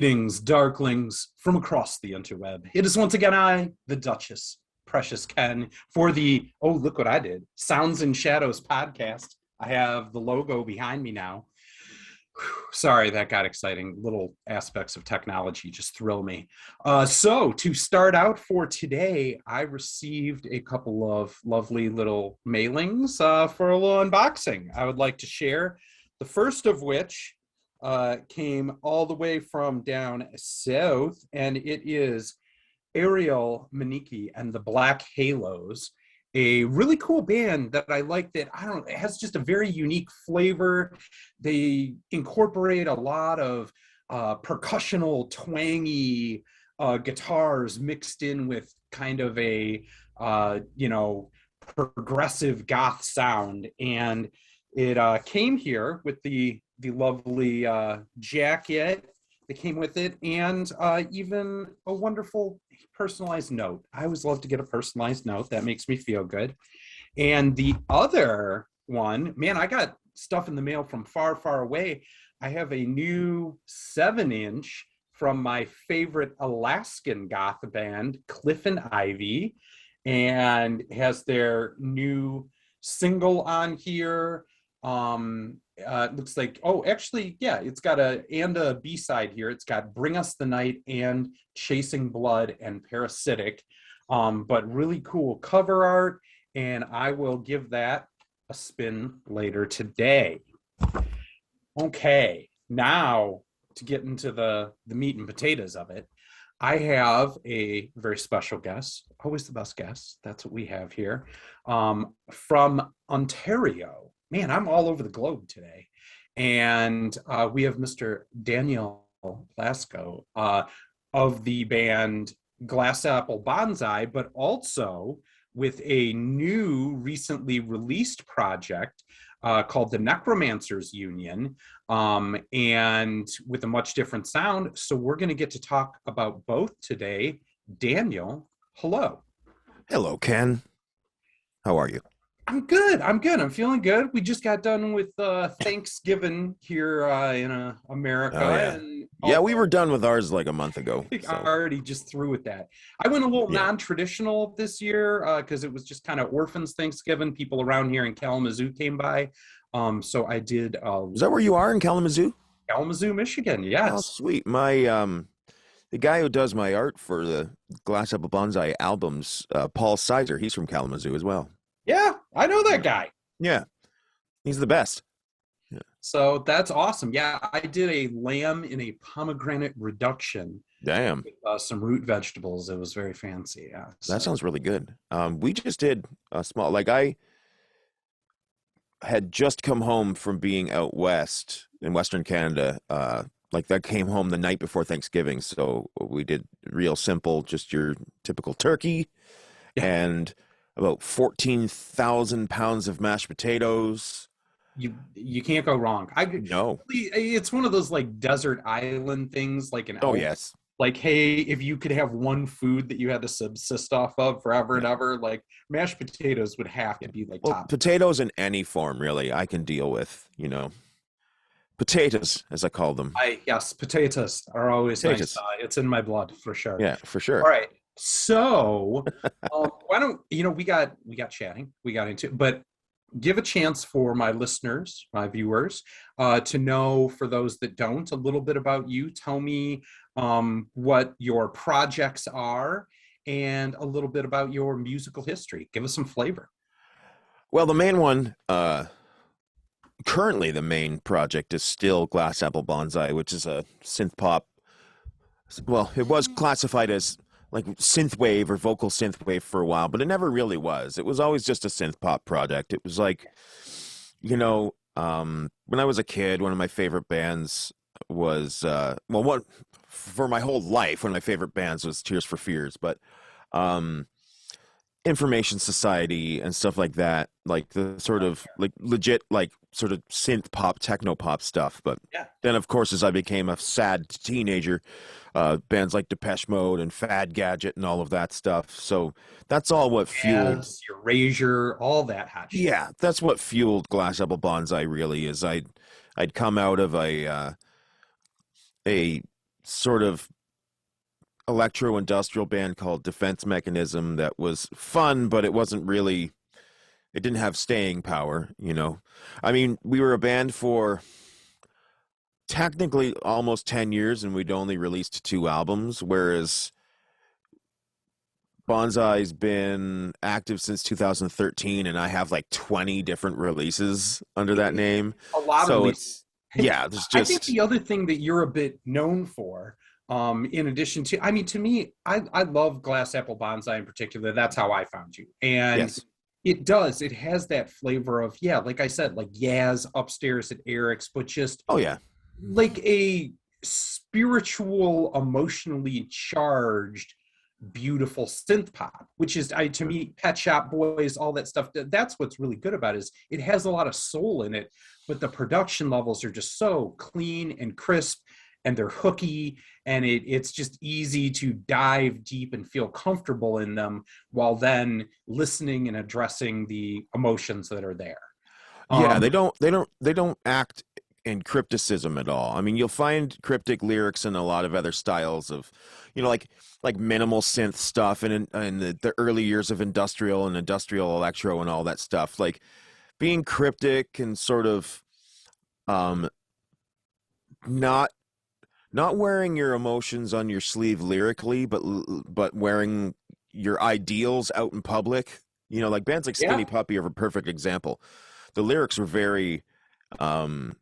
Greetings, Darklings, from across the interweb. It is once again I, the Duchess, Precious Ken, for the, oh, look what I did, Sounds and Shadows podcast. I have the logo behind me now. Sorry, that got exciting. Little aspects of technology just thrill me. So to start out for today, I received a couple of lovely little mailings for a little unboxing I would like to share. The first of which came all the way from down south, and it is Ariel Maniki and the Black Halos, a really cool band that I like. That, I don't know, it has just a very unique flavor. They incorporate a lot of percussional, twangy guitars mixed in with kind of a progressive goth sound, and it came here with the lovely jacket that came with it, and even a wonderful personalized note. I always love to get a personalized note. That makes me feel good. And the other one, man, I got stuff in the mail from far, far away. I have a new 7-inch from my favorite Alaskan goth band, Cliff and Ivy, and has their new single on here. Looks like, oh, actually, yeah, it's got a B-side here. It's got Bring Us the Night and Chasing Blood and Parasitic, but really cool cover art, and I will give that a spin later today. Okay, now to get into the meat and potatoes of it, I have a very special guest, always the best guest. That's what we have here, from Ontario. Man, I'm all over the globe today. And we have Mr. Daniel Belasco of the band Glass Apple Bonzai, but also with a new recently released project called the Necromancers Union, and with a much different sound. So we're going to get to talk about both today. Daniel, hello. Hello, Ken. How are you? I'm good. I'm feeling good. We just got done with Thanksgiving here in America. Oh, yeah. And yeah, we were done with ours like a month ago. I already just through with that. I went a little non-traditional this year because it was just kind of orphans Thanksgiving. People around here in Kalamazoo came by. So I did. Is that where you are, in Kalamazoo? Kalamazoo, Michigan, yes. Oh, sweet. My the guy who does my art for the Glass Apple Bonsai albums, Paul Sizer, he's from Kalamazoo as well. Yeah, I know that guy. Yeah, he's the best. Yeah. So that's awesome. Yeah, I did a lamb in a pomegranate reduction. Damn. With some root vegetables. It was very fancy. Yeah. So. That sounds really good. We just did a small, like, I had just come home from being out west in Western Canada. Like, that came home the night before Thanksgiving. So we did real simple, just your typical turkey, and about 14,000 pounds of mashed potatoes. You can't go wrong. No. It's one of those like desert island things, like Oh, yes. Like, hey, if you could have one food that you had to subsist off of forever and ever, like mashed potatoes would have to be like top. Potatoes in any form, really, I can deal with, Potatoes, as I call them. Yes, potatoes are always nice. It's in my blood for sure. Yeah, for sure. All right. So why don't we got chatting, we got into it, but give a chance for my listeners, my viewers, to know, for those that don't, a little bit about you. Tell me what your projects are and a little bit about your musical history. Give us some flavor. Well, the main one, currently the main project, is still Glass Apple Bonsai, which is a synth pop. Well, it was classified as like synthwave or vocal synthwave for a while, but it never really was. It was always just a synth pop project. It was like, when I was a kid, one of my favorite bands was, for my whole life, one of my favorite bands was Tears for Fears, but Information Society and stuff like that, like the sort of like legit, like sort of synth pop, techno pop stuff. But then, of course, as I became a sad teenager, bands like Depeche Mode and Fad Gadget and all of that stuff. So that's all what fueled Erasure, all that hot shit. Yeah, that's what fueled Glass Apple Bonsai. Really, is I'd come out of a sort of electro-industrial band called Defense Mechanism that was fun, but it wasn't really, it didn't have staying power, you know. I mean, we were a band for technically almost 10 years and we'd only released 2 albums, whereas Bonzai's been active since 2013 and I have like 20 different releases under that name. A lot of So releases. it's, yeah, there's I think just, the other thing that you're a bit known for, in addition to, I mean, to me, I love Glass Apple Bonsai in particular. That's how I found you. And yes. it has that flavor of, yeah, like I said, like Yaz upstairs at Eric's, but just Oh yeah. like a spiritual, emotionally charged, beautiful synth pop, which is, to me, Pet Shop Boys, all that stuff. That's what's really good about it, is it has a lot of soul in it, but the production levels are just so clean and crisp, and they're hooky, and it's just easy to dive deep and feel comfortable in them while then listening and addressing the emotions that are there. Yeah, Um, they don't act in crypticism at all. I mean, you'll find cryptic lyrics in a lot of other styles of, you know, like minimal synth stuff and in the early years of industrial and industrial electro and all that stuff. Like being cryptic and sort of um not not wearing your emotions on your sleeve lyrically, but wearing your ideals out in public. You know, like bands like yeah, Skinny Puppy are a perfect example. The lyrics were very, um,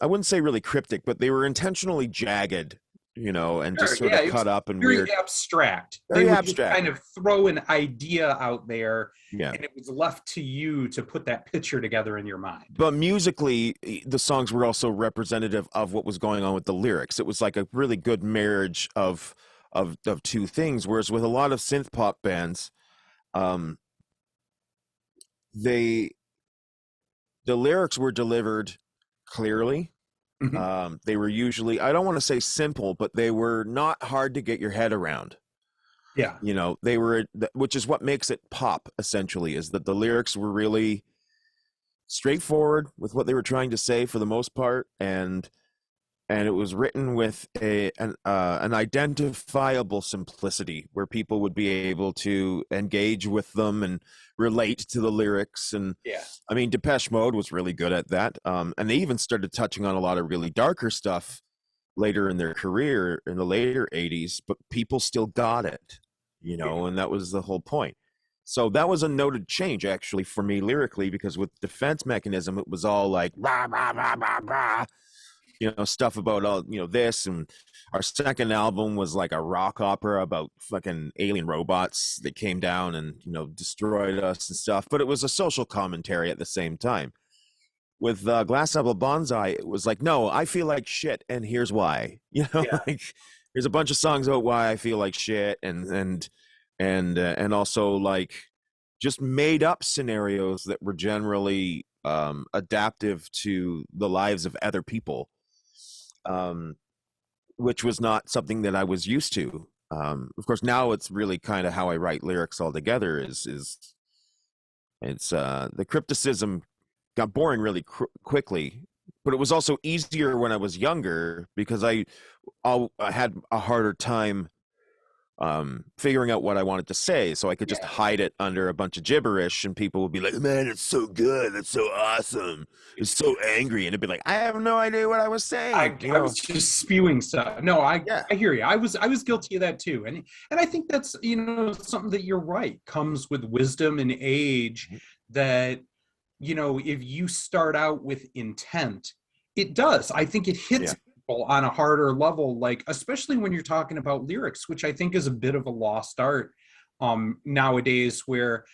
I wouldn't say really cryptic, but they were intentionally jagged, you know, and just sure. sort Yeah, of it was cut up and very weird, abstract. They very would just abstract. kind of throw an idea out there, Yeah. and it was left to you to put that picture together in your mind. But musically, the songs were also representative of what was going on with the lyrics. It was like a really good marriage of two things. Whereas with a lot of synth pop bands, um, they the lyrics were delivered clearly. Mhm. They were usually, I don't want to say simple, but they were not hard to get your head around. Yeah, You know, they were, which is what makes it pop essentially, is that the lyrics were really straightforward with what they were trying to say for the most part, and it was written with an identifiable simplicity where people would be able to engage with them and relate to the lyrics. And yeah, I mean, Depeche Mode was really good at that, and they even started touching on a lot of really darker stuff later in their career in the later 80s, but people still got it, you yeah, know, and that was the whole point. So that was a noted change actually for me lyrically, because with Defense Mechanism it was all like rah, rah, rah, rah, rah, you know, stuff about all, you know, this. And our second album was like a rock opera about fucking alien robots that came down and, you know, destroyed us and stuff, but it was a social commentary at the same time. With Glass Apple Bonsai, it was like, no, I feel like shit, and here's why. You know, yeah. like there's a bunch of songs about why I feel like shit, and also like just made up scenarios that were generally adaptive to the lives of other people, um, which was not something that I was used to. Of course, now it's really kind of how I write lyrics altogether. Is it's the crypticism got boring really quickly, but it was also easier when I was younger because I had a harder time figuring out what I wanted to say, so I could just Yeah. hide it under a bunch of gibberish, and people would be like, "Man, it's so good, it's so awesome, it's so angry," and it'd be like, "I have no idea what I was saying," you I was know? just spewing stuff. No, Yeah, I hear you. I was guilty of that too, and I think that's, you know, something that, you're right, comes with wisdom and age. That, you know, if you start out with intent, it does. I think it yeah, hits people on a harder level, like especially when you're talking about lyrics, which I think is a bit of a lost art nowadays, where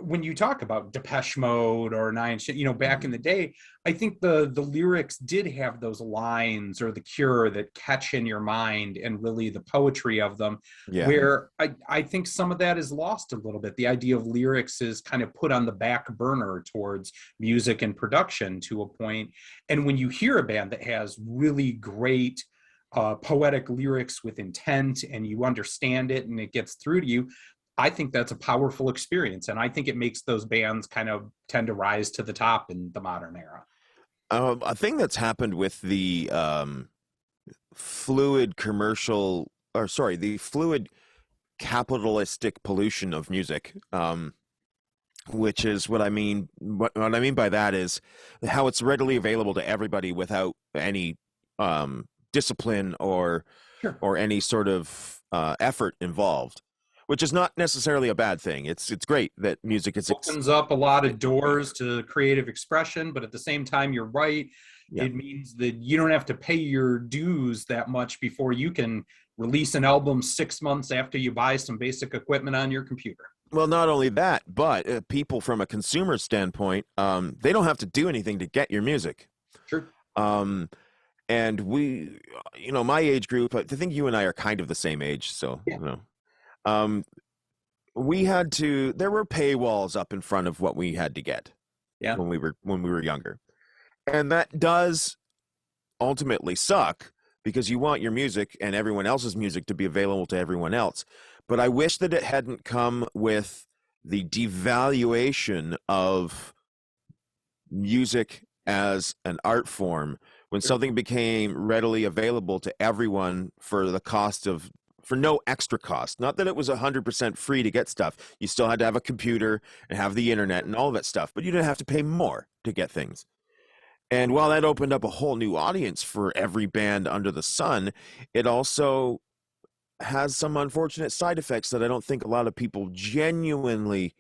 when you talk about Depeche Mode or Nine, you know, back in the day, I think the lyrics did have those lines, or the Cure, that catch in your mind, and really the poetry of them, yeah, where I think some of that is lost a little bit. The idea of lyrics is kind of put on the back burner towards music and production to a point. And when you hear a band that has really great poetic lyrics with intent, and you understand it and it gets through to you, I think that's a powerful experience. And I think it makes those bands kind of tend to rise to the top in the modern era. a thing that's happened with the fluid commercial, or sorry, the fluid capitalistic pollution of music, which is what I mean. What I mean by that is how it's readily available to everybody without any discipline Sure. or any sort of effort involved, which is not necessarily a bad thing. It's great that music is Opens up a lot of yeah, doors to creative expression, but at the same time, you're right. yeah. It means that you don't have to pay your dues that much before you can release an album 6 months after you buy some basic equipment on your computer. Well, not only that, but people from a consumer standpoint, they don't have to do anything to get your music. Sure. Um, and we, my age group, I think you and I are kind of the same age, so Yeah. um, there were paywalls up in front of what we had to get Yeah. when we were younger, and that does ultimately suck because you want your music and everyone else's music to be available to everyone else. But I wish that it hadn't come with the devaluation of music as an art form when something became readily available to everyone for no extra cost. Not that it was 100% free to get stuff. You still had to have a computer and have the internet and all of that stuff, but you didn't have to pay more to get things. And while that opened up a whole new audience for every band under the sun, it also has some unfortunate side effects that I don't think a lot of people genuinely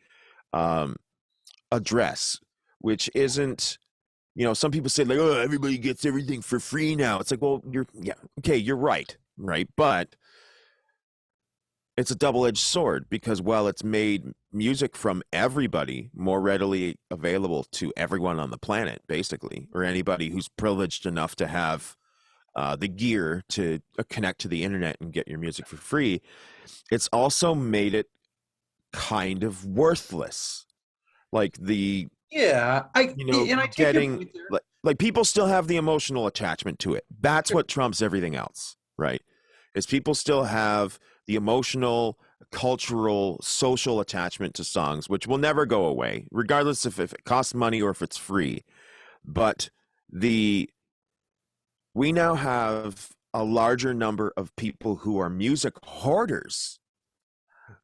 address, which isn't, some people say like, oh, everybody gets everything for free now. It's like, well, you're right. But it's a double-edged sword because while it's made music from everybody more readily available to everyone on the planet, basically, or anybody who's privileged enough to have the gear to connect to the internet and get your music for free, it's also made it kind of worthless. Like Yeah. And I take your getting point there. like people still have the emotional attachment to it. That's what trumps everything else, right? Is people still have the emotional, cultural, social attachment to songs, which will never go away, regardless if it costs money or if it's free. But we now have a larger number of people who are music hoarders,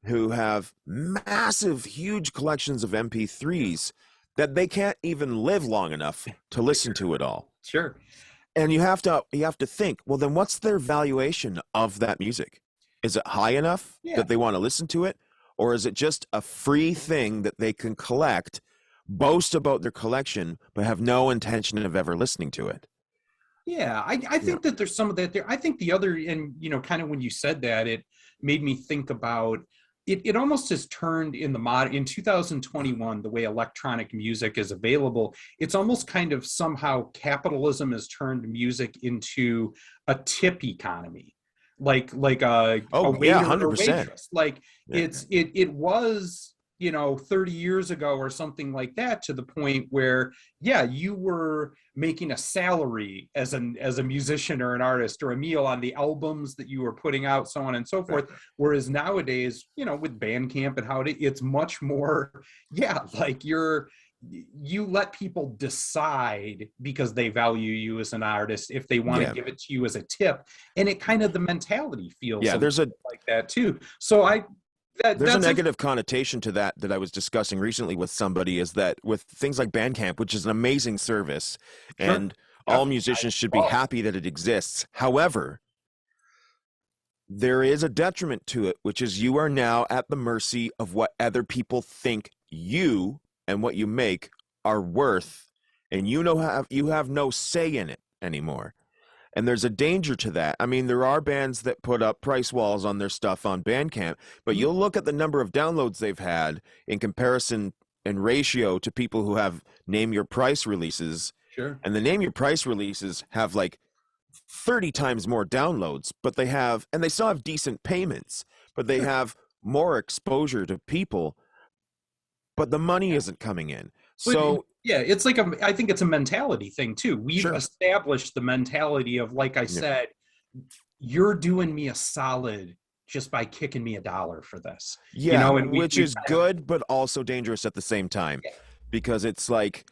who have massive, huge collections of MP3s that they can't even live long enough to listen to it all. Sure. And you have to think, well, then what's their valuation of that music? Is it high enough that they want to listen to it? Or is it just a free thing that they can collect, boast about their collection, but have no intention of ever listening to it? Yeah, I think that there's some of that there. I think the other, and kind of when you said that, it made me think about it. It almost has turned in 2021, the way electronic music is available. It's almost kind of somehow capitalism has turned music into a tip economy, like a waiter or 100%. waitress. Like it was 30 years ago or something like that, to the point where you were making a salary as a musician or an artist, or a meal on the albums that you were putting out, so on and so forth. Whereas nowadays, with Bandcamp and it's much more like you let people decide, because they value you as an artist, if they want to give it to you as a tip. And it kind of, the mentality feels there's like that too. So there's a negative connotation to that I was discussing recently with somebody, is that with things like Bandcamp, which is an amazing service, and all musicians should be happy that it exists. However, there is a detriment to it, which is you are now at the mercy of what other people think you and what you make are worth, and you have no say in it anymore. And there's a danger to that. I mean, there are bands that put up price walls on their stuff on Bandcamp, but you'll look at the number of downloads they've had in comparison and ratio to people who have name your price releases. Sure. And the name your price releases have like 30 times more downloads, but they still have decent payments, but they have more exposure to people, but the money isn't coming in. So it's like I think it's a mentality thing too. We've established the mentality of, like I said, you're doing me a solid just by kicking me $1 for this. Which is good, but also dangerous at the same time, because it's like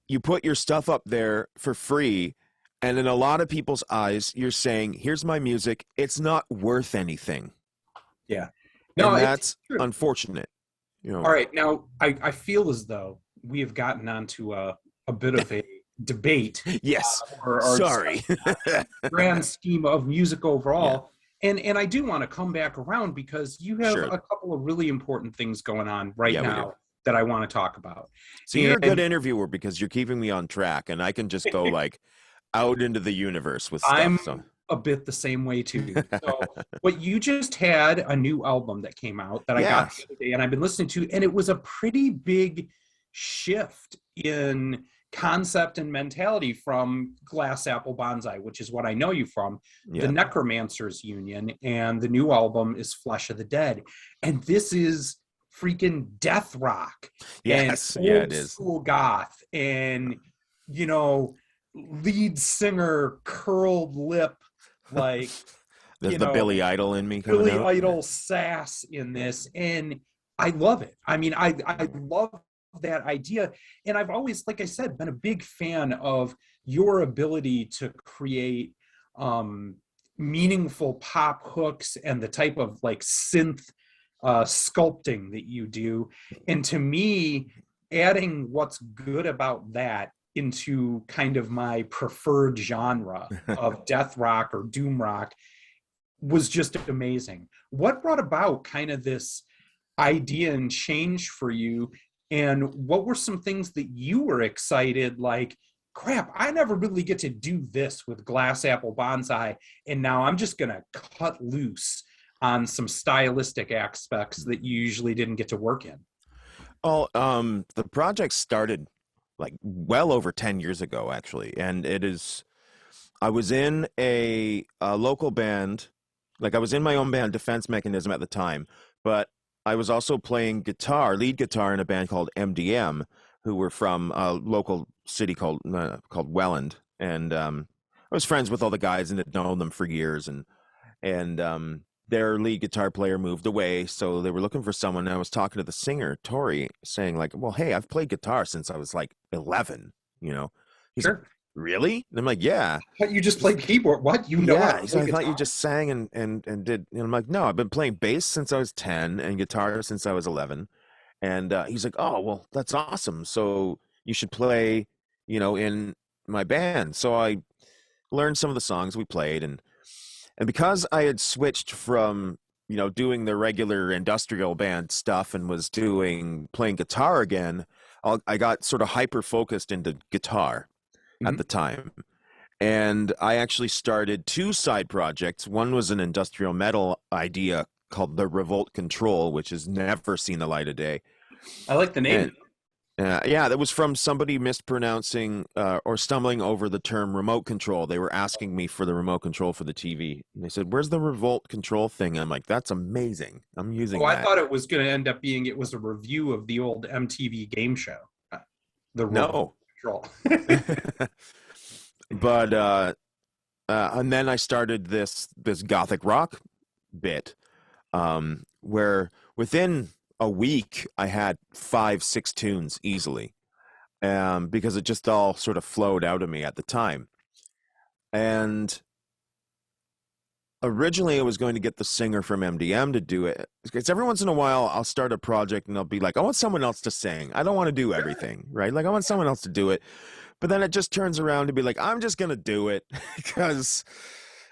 you put your stuff up there for free, And in a lot of people's eyes, you're saying, here's my music. It's not worth anything. Yeah. No, And it's that's true. unfortunate. You know. All right. Now, I feel as though we have gotten onto a bit of a debate Yes. or Sorry. discussion on the grand scheme of music Yeah. overall. And I do want to come back around because you have Sure. a couple of really important things going on right Yeah, we do. now that I want to talk about. So you're a good interviewer because you're keeping me on track, and I can just go like out into the universe with I'm stuff. So a bit the same way too. So, what you just had a new album that came out that I got the yes. other day, and I've been listening to, and it was a pretty big shift in concept and mentality from Glass Apple Bonzai, which is what I know you from, the Yeah. Necromancers Union, and the new album is Flesh of the Dead, and this is freaking death rock and Yes. Yeah, old it is. school goth, and you know lead singer curled lip, like There's you the know Billy Idol in me coming Billy out. Idol sass in this, and I love it. I mean, I love that idea, and I've always, like I said, been a big fan of your ability to create meaningful pop hooks and the type of like synth sculpting that you do. And to me, adding what's good about that into kind of my preferred genre of death rock or doom rock was just amazing. What brought about kind of this idea and change for you? And what were some things that you were excited, like, crap, I never really get to do this with Glass Apple Bonsai, and now I'm just going to cut loose on some stylistic aspects that you usually didn't get to work in? Well, the project started like well over 10 years ago, actually, and it is. I was in a local band, like I was in my own band, Defense Mechanism, at the time, but I was also playing guitar, lead guitar, in a band called MDM, who were from a local city called Welland, and I was friends with all the guys and had known them for years, and their lead guitar player moved away, so they were looking for someone. And I was talking to the singer, Tori, saying like, well, hey, I've played guitar since I was like 11, you know. He's like, Sure. really? And I'm like, yeah. But you just played keyboard. What? You know how Yeah. to He's play like, I thought you guitar? just sang and did. And I'm like, no, I've been playing bass since I was 10 and guitar since I was 11. And he's like, oh, well, that's awesome. So you should play, in my band. So I learned some of the songs we played, and because I had switched from, doing the regular industrial band stuff and was playing guitar again, I got sort of hyper focused into guitar at Mhm. the time. And I actually started two side projects. One was an industrial metal idea called the Revolt Control, which has never seen the light of day. I like the name. And yeah, that was from somebody mispronouncing or stumbling over the term remote control. They were asking me for the remote control for the TV. And they said, where's the revolt control thing? I'm like, that's amazing. I'm Oh, using I that. thought it was going to end up being it was a review of the old MTV game show, the Remote No. Control. But and then I started this gothic rock bit, where within a week I had 5-6 tunes easily, because it just all sort of flowed out of me at the time. And originally I was going to get the singer from MDM to do it. Because every once in a while I'll start a project and I'll be like, I want someone else to sing. I don't want to do everything, right? Like I want someone else to do it. But then it just turns around to be like, I'm just going to do it because,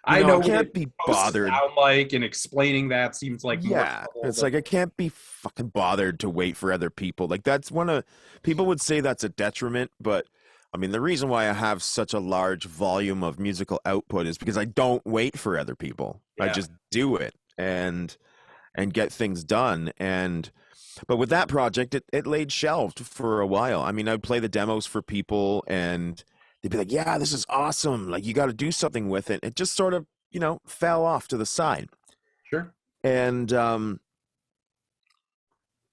I know I what can't it's be supposed to bothered. sound like, and explaining that seems like more Yeah. trouble It's than like, I can't be fucking bothered to wait for other people. Like that's people would say that's a detriment, but I mean, the reason why I have such a large volume of musical output is because I don't wait for other people. I yeah. just do it and get things done. But with that project, it laid shelved for a while. I mean, I'd play the demos for people and they'd be like, yeah, this is awesome. Like, you got to do something with it. It just sort of, fell off to the side. Sure. And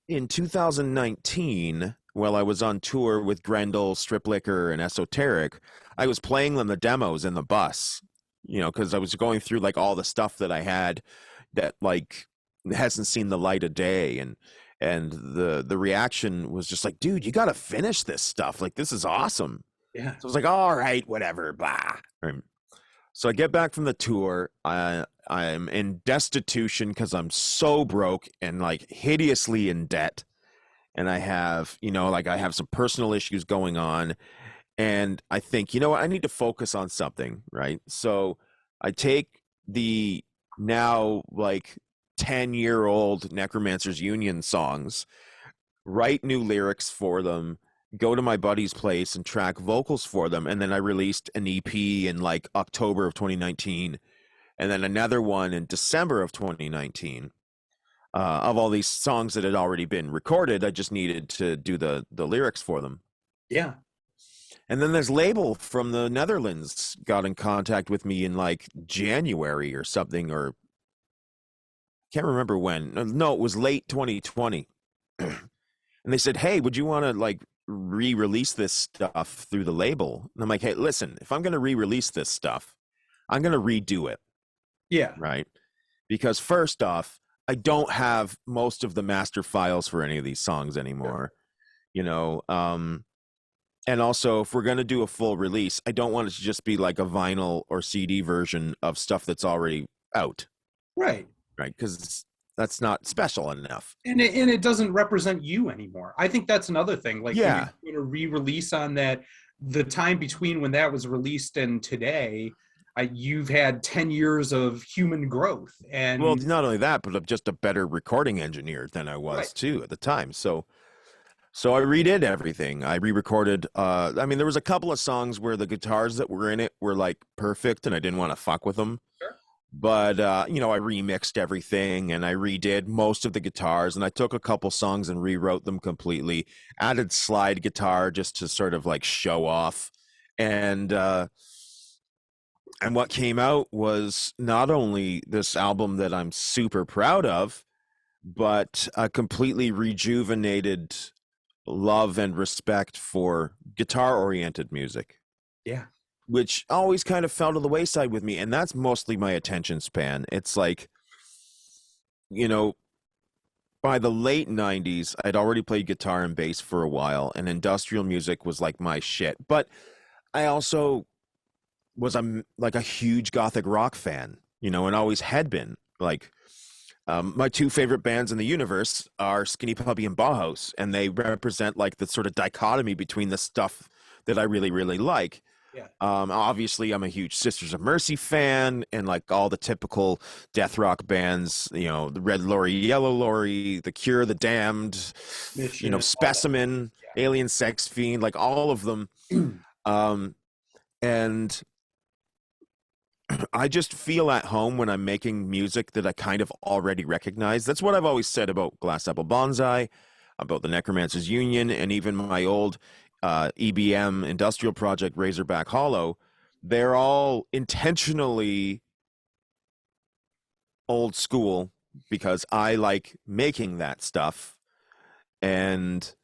in 2019, while I was on tour with Grendel, Strip Liquor, and Esoteric, I was playing them the demos in the bus, because I was going through like all the stuff that I had that like hasn't seen the light of day, and the reaction was just like, dude, you got to finish this stuff. Like, this is awesome. Yeah. So I was like, all right, whatever, blah. So I get back from the tour. I'm in destitution because I'm so broke and like hideously in debt. And I have, like I have some personal issues going on. And I think, you know what, I need to focus on something, right? So I take the now like 10-year-old Necromancers Union songs, write new lyrics for them, go to my buddy's place and track vocals for them. And then I released an EP in like October of 2019, and then another one in December of 2019. Of all these songs that had already been recorded, I just needed to do the lyrics for them. Yeah. And then this label from the Netherlands got in contact with me in like January or something, or can't remember when. No, it was late 2020. And they said, hey, would you want to like re-release this stuff through the label? And I'm like, hey, listen, if I'm going to re-release this stuff, I'm going to redo it. Yeah. Right. Because first off, I don't have most of the master files for any of these songs anymore, and also, if we're going to do a full release, I don't want it to just be like a vinyl or CD version of stuff that's already out. Right. Right. Because that's not special enough. And it doesn't represent you anymore. I think that's another thing. Like, yeah, when you're going to re-release on that, the time between when that was released and today, you've had 10 years of human growth. And well, not only that, but I'm just a better recording engineer than I was too at the time. So I redid everything. I re-recorded. There was a couple of songs where the guitars that were in it were like perfect, and I didn't want to fuck with them. Sure. But I remixed everything, and I redid most of the guitars, and I took a couple songs and rewrote them completely. Added slide guitar just to sort of like show off, and what came out was not only this album that I'm super proud of, but a completely rejuvenated love and respect for guitar-oriented music. Yeah. Which always kind of fell to the wayside with me, and that's mostly my attention span. It's like, by the late 90s, I'd already played guitar and bass for a while, and industrial music was like my shit. But I also was a huge gothic rock fan, and always had been. Like, my two favorite bands in the universe are Skinny Puppy and Bauhaus, and they represent like the sort of dichotomy between the stuff that I really, really like. Yeah. Obviously, I'm a huge Sisters of Mercy fan, and like all the typical death rock bands, the Red Lorry, Yellow Lorry, The Cure, The Damned, Mission, Specimen, Alien Sex Fiend, like all of them. And I just feel at home when I'm making music that I kind of already recognize. That's what I've always said about Glass Apple Bonzai, about the Necromancers Union, and even my old EBM industrial project, Razorback Hollow. They're all intentionally old school because I like making that stuff. And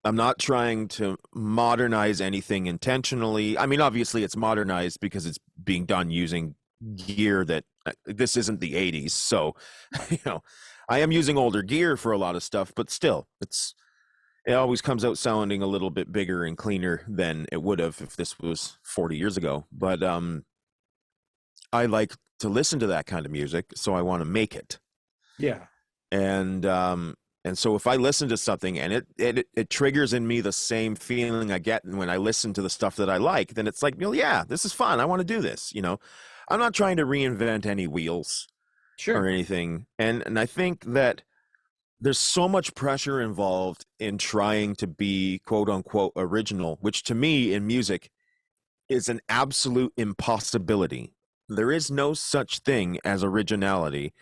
I'm not trying to modernize anything intentionally. I mean, obviously it's modernized because it's being done using gear that this isn't the 80s. So, I am using older gear for a lot of stuff, but still it always comes out sounding a little bit bigger and cleaner than it would have if this was 40 years ago. But I like to listen to that kind of music, so I want to make it. Yeah. And so if I listen to something and it triggers in me the same feeling I get when I listen to the stuff that I like, then it's like, yeah, this is fun. I want to do this. I'm not trying to reinvent any wheels or anything. And I think that there's so much pressure involved in trying to be quote unquote original, which to me in music is an absolute impossibility. There is no such thing as originality.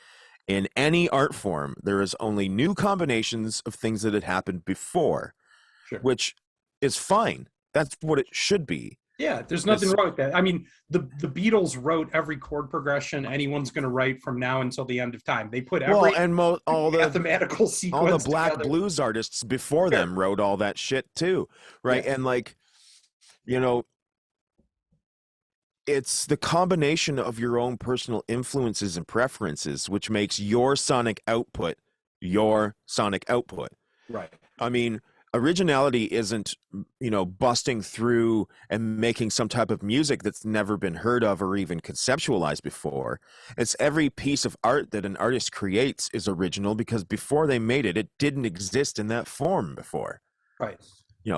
In any art form, there is only new combinations of things that had happened before, which is fine. That's what it should be. Yeah, there's nothing wrong with that. I mean, the Beatles wrote every chord progression anyone's going to write from now until the end of time. They put every all the mathematical sequence all the black together. blues artists before them wrote all that shit too, right? And like, it's the combination of your own personal influences and preferences which makes your sonic output your sonic output. Right. I mean, originality isn't, busting through and making some type of music that's never been heard of or even conceptualized before. It's every piece of art that an artist creates is original because before they made it, it didn't exist in that form before. Right.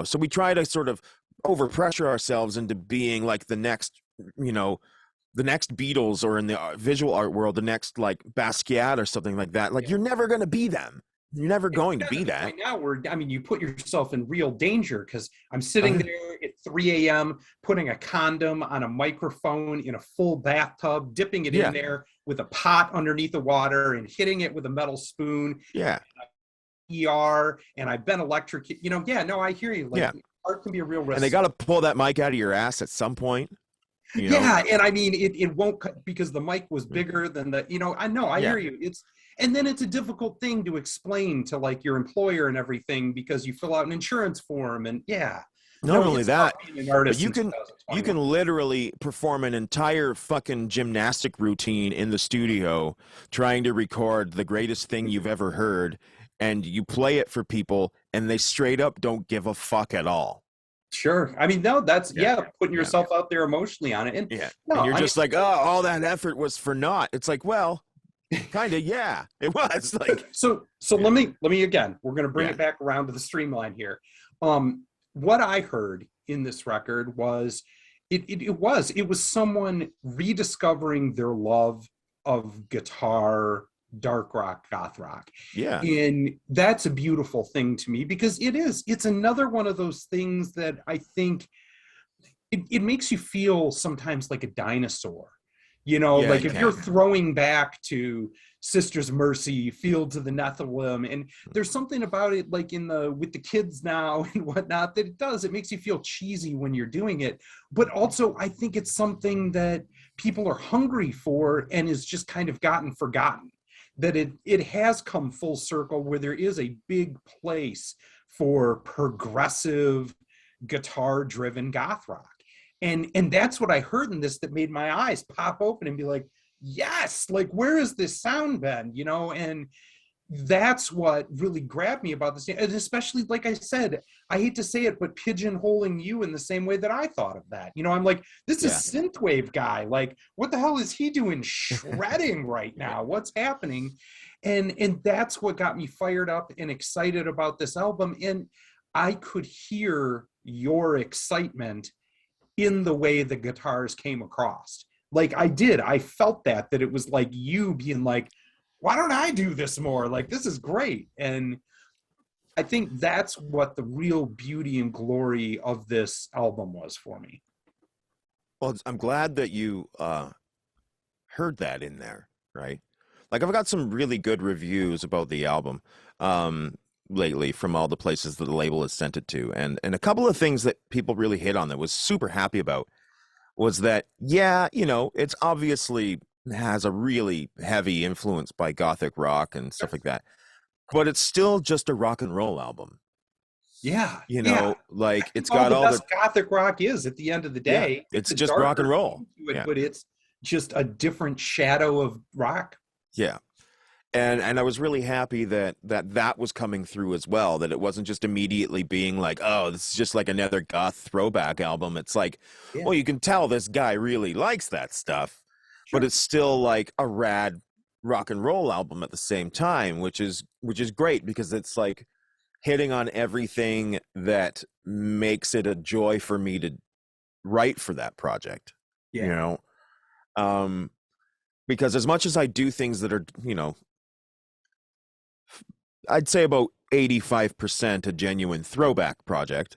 So we try to sort of overpressure ourselves into being like the next Beatles, or in the visual art world, the next like Basquiat or something like that. Like, you're never going to be them. You're never going to be that. Right now, you put yourself in real danger, because I'm sitting there at 3 a.m. putting a condom on a microphone in a full bathtub, dipping it in there with a pot underneath the water and hitting it with a metal spoon. Yeah. And I've been electrocuted. I hear you. Like, art can be a real risk. And they got to pull that mic out of your ass at some point. Yeah, and I mean, it won't cut because the mic was bigger than the. I hear you. And then it's a difficult thing to explain to like your employer and everything, because you fill out an insurance form and Not only that, but you can literally perform an entire fucking gymnastic routine in the studio trying to record the greatest thing you've ever heard, and you play it for people and they straight up don't give a fuck at all. Sure. I mean, no, that's putting yourself out there emotionally on it. And and you're just like, oh, all that effort was for naught. It's like, well, kind of, yeah, it was. Like, so let me again, we're going to bring it back around to the streamline here. What I heard in this record was it was someone rediscovering their love of guitar, dark rock, goth rock. Yeah. And that's a beautiful thing to me, because it's another one of those things that I think it makes you feel sometimes like a dinosaur. Like if you're throwing back to Sister's Mercy, Fields of the Nephilim, and there's something about it, like with the kids now and whatnot, that it makes you feel cheesy when you're doing it. But also, I think it's something that people are hungry for and is just kind of gotten forgotten. That it has come full circle, where there is a big place for progressive guitar-driven goth rock. And that's what I heard in this that made my eyes pop open and be like, yes, like, where has this sound been? And that's what really grabbed me about this. And especially, like I said, I hate to say it, but pigeonholing you in the same way that I thought of that. I'm like, this is synthwave guy. Like, what the hell is he doing shredding right now? What's happening? And that's what got me fired up and excited about this album. And I could hear your excitement in the way the guitars came across. Like, I felt that it was like you being like, why don't I do this more? Like, this is great. And I think that's what the real beauty and glory of this album was for me. Well, I'm glad that you heard that in there, right? Like, I've got some really good reviews about the album lately from all the places that the label has sent it to. And a couple of things that people really hit on that was super happy about was that, it's obviously has a really heavy influence by gothic rock and stuff like that, but it's still just a rock and roll album. Like, it's got all the gothic rock is at the end of the day. It's just rock and roll. But it's just a different shadow of rock. Yeah. And I was really happy that was coming through as well, that it wasn't just immediately being like, oh, this is just like another goth throwback album. It's like, well, you can tell this guy really likes that stuff, but it's still like a rad rock and roll album at the same time, which is great, because it's like hitting on everything that makes it a joy for me to write for that project. Because as much as I do things that are, I'd say about 85% a genuine throwback project,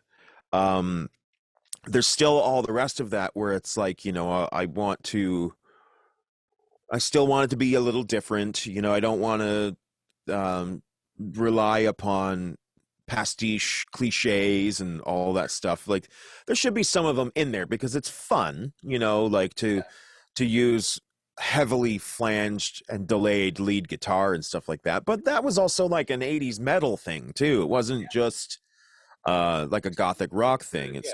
there's still all the rest of that where it's like, I still want it to be a little different. I don't want to rely upon pastiche cliches and all that stuff. Like, there should be some of them in there because it's fun, like to use heavily flanged and delayed lead guitar and stuff like that. But that was also like an 80s metal thing too. It wasn't just like a gothic rock thing. It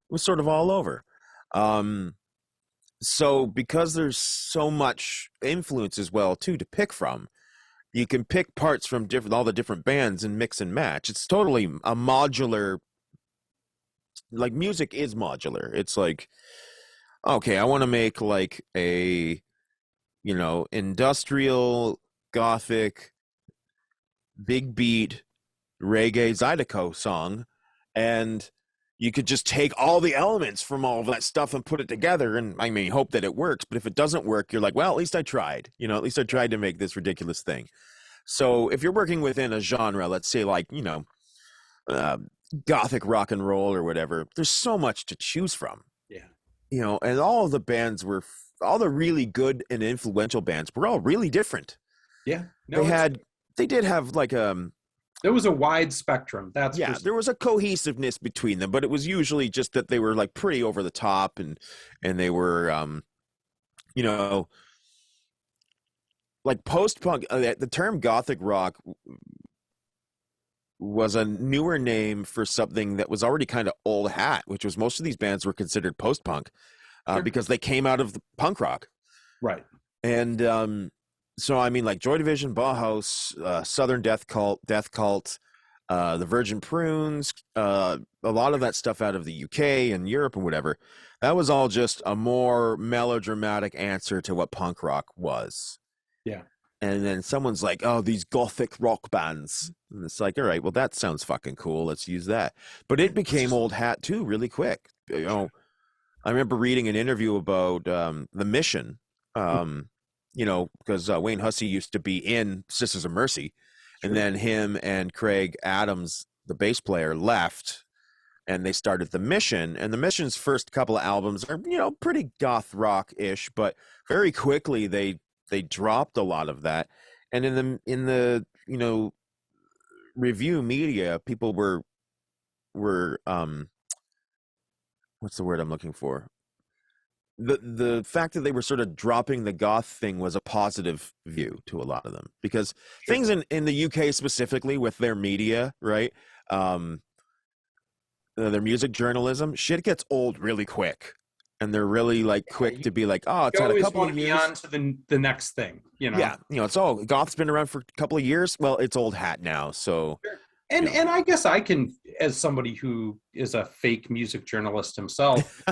was sort of all over. So because there's so much influence as well too to pick from, you can pick parts from all the different bands and mix and match. It's totally a modular. Like music is modular. It's like, okay, I want to make like a, industrial, gothic, big beat, reggae Zydeco song, and you could just take all the elements from all of that stuff and put it together, and I mean, hope that it works. But if it doesn't work, you're like, well, at least I tried. At least I tried to make this ridiculous thing. So if you're working within a genre, let's say like, uh, gothic rock and roll or whatever, there's so much to choose from. Yeah. And all of the bands all the really good and influential bands were all really different. Yeah. No, they did have like there was a wide spectrum. There was a cohesiveness between them, but it was usually just that they were like pretty over the top, and they were like post-punk. The term gothic rock was a newer name for something that was already kind of old hat, which was most of these bands were considered post-punk because they came out of the punk rock. Right. And so, I mean, like Joy Division, Bauhaus, Southern Death Cult, the Virgin Prunes, a lot of that stuff out of the UK and Europe and whatever, that was all just a more melodramatic answer to what punk rock was. Yeah. And then someone's like, oh, these gothic rock bands. And it's like, all right, well, that sounds fucking cool. Let's use that. But it became old hat, too, really quick. I remember reading an interview about The Mission, because Wayne Hussey used to be in Sisters of Mercy. Sure. And then him and Craig Adams, the bass player, left, and they started The Mission. And The Mission's first couple of albums are, pretty goth rock-ish, but very quickly they dropped a lot of that. And in the review media, people were what's the word I'm looking for? The fact that they were sort of dropping the goth thing was a positive view to a lot of them, because sure. Things in the UK specifically with their media, right? Their music journalism, shit gets old really quick. And they're really like quick to be like, oh, it's had a couple of years. You always want to be on to the next thing, Yeah, it's goth's been around for a couple of years. Well, it's old hat now, so. Sure. And I guess I can, as somebody who is a fake music journalist himself,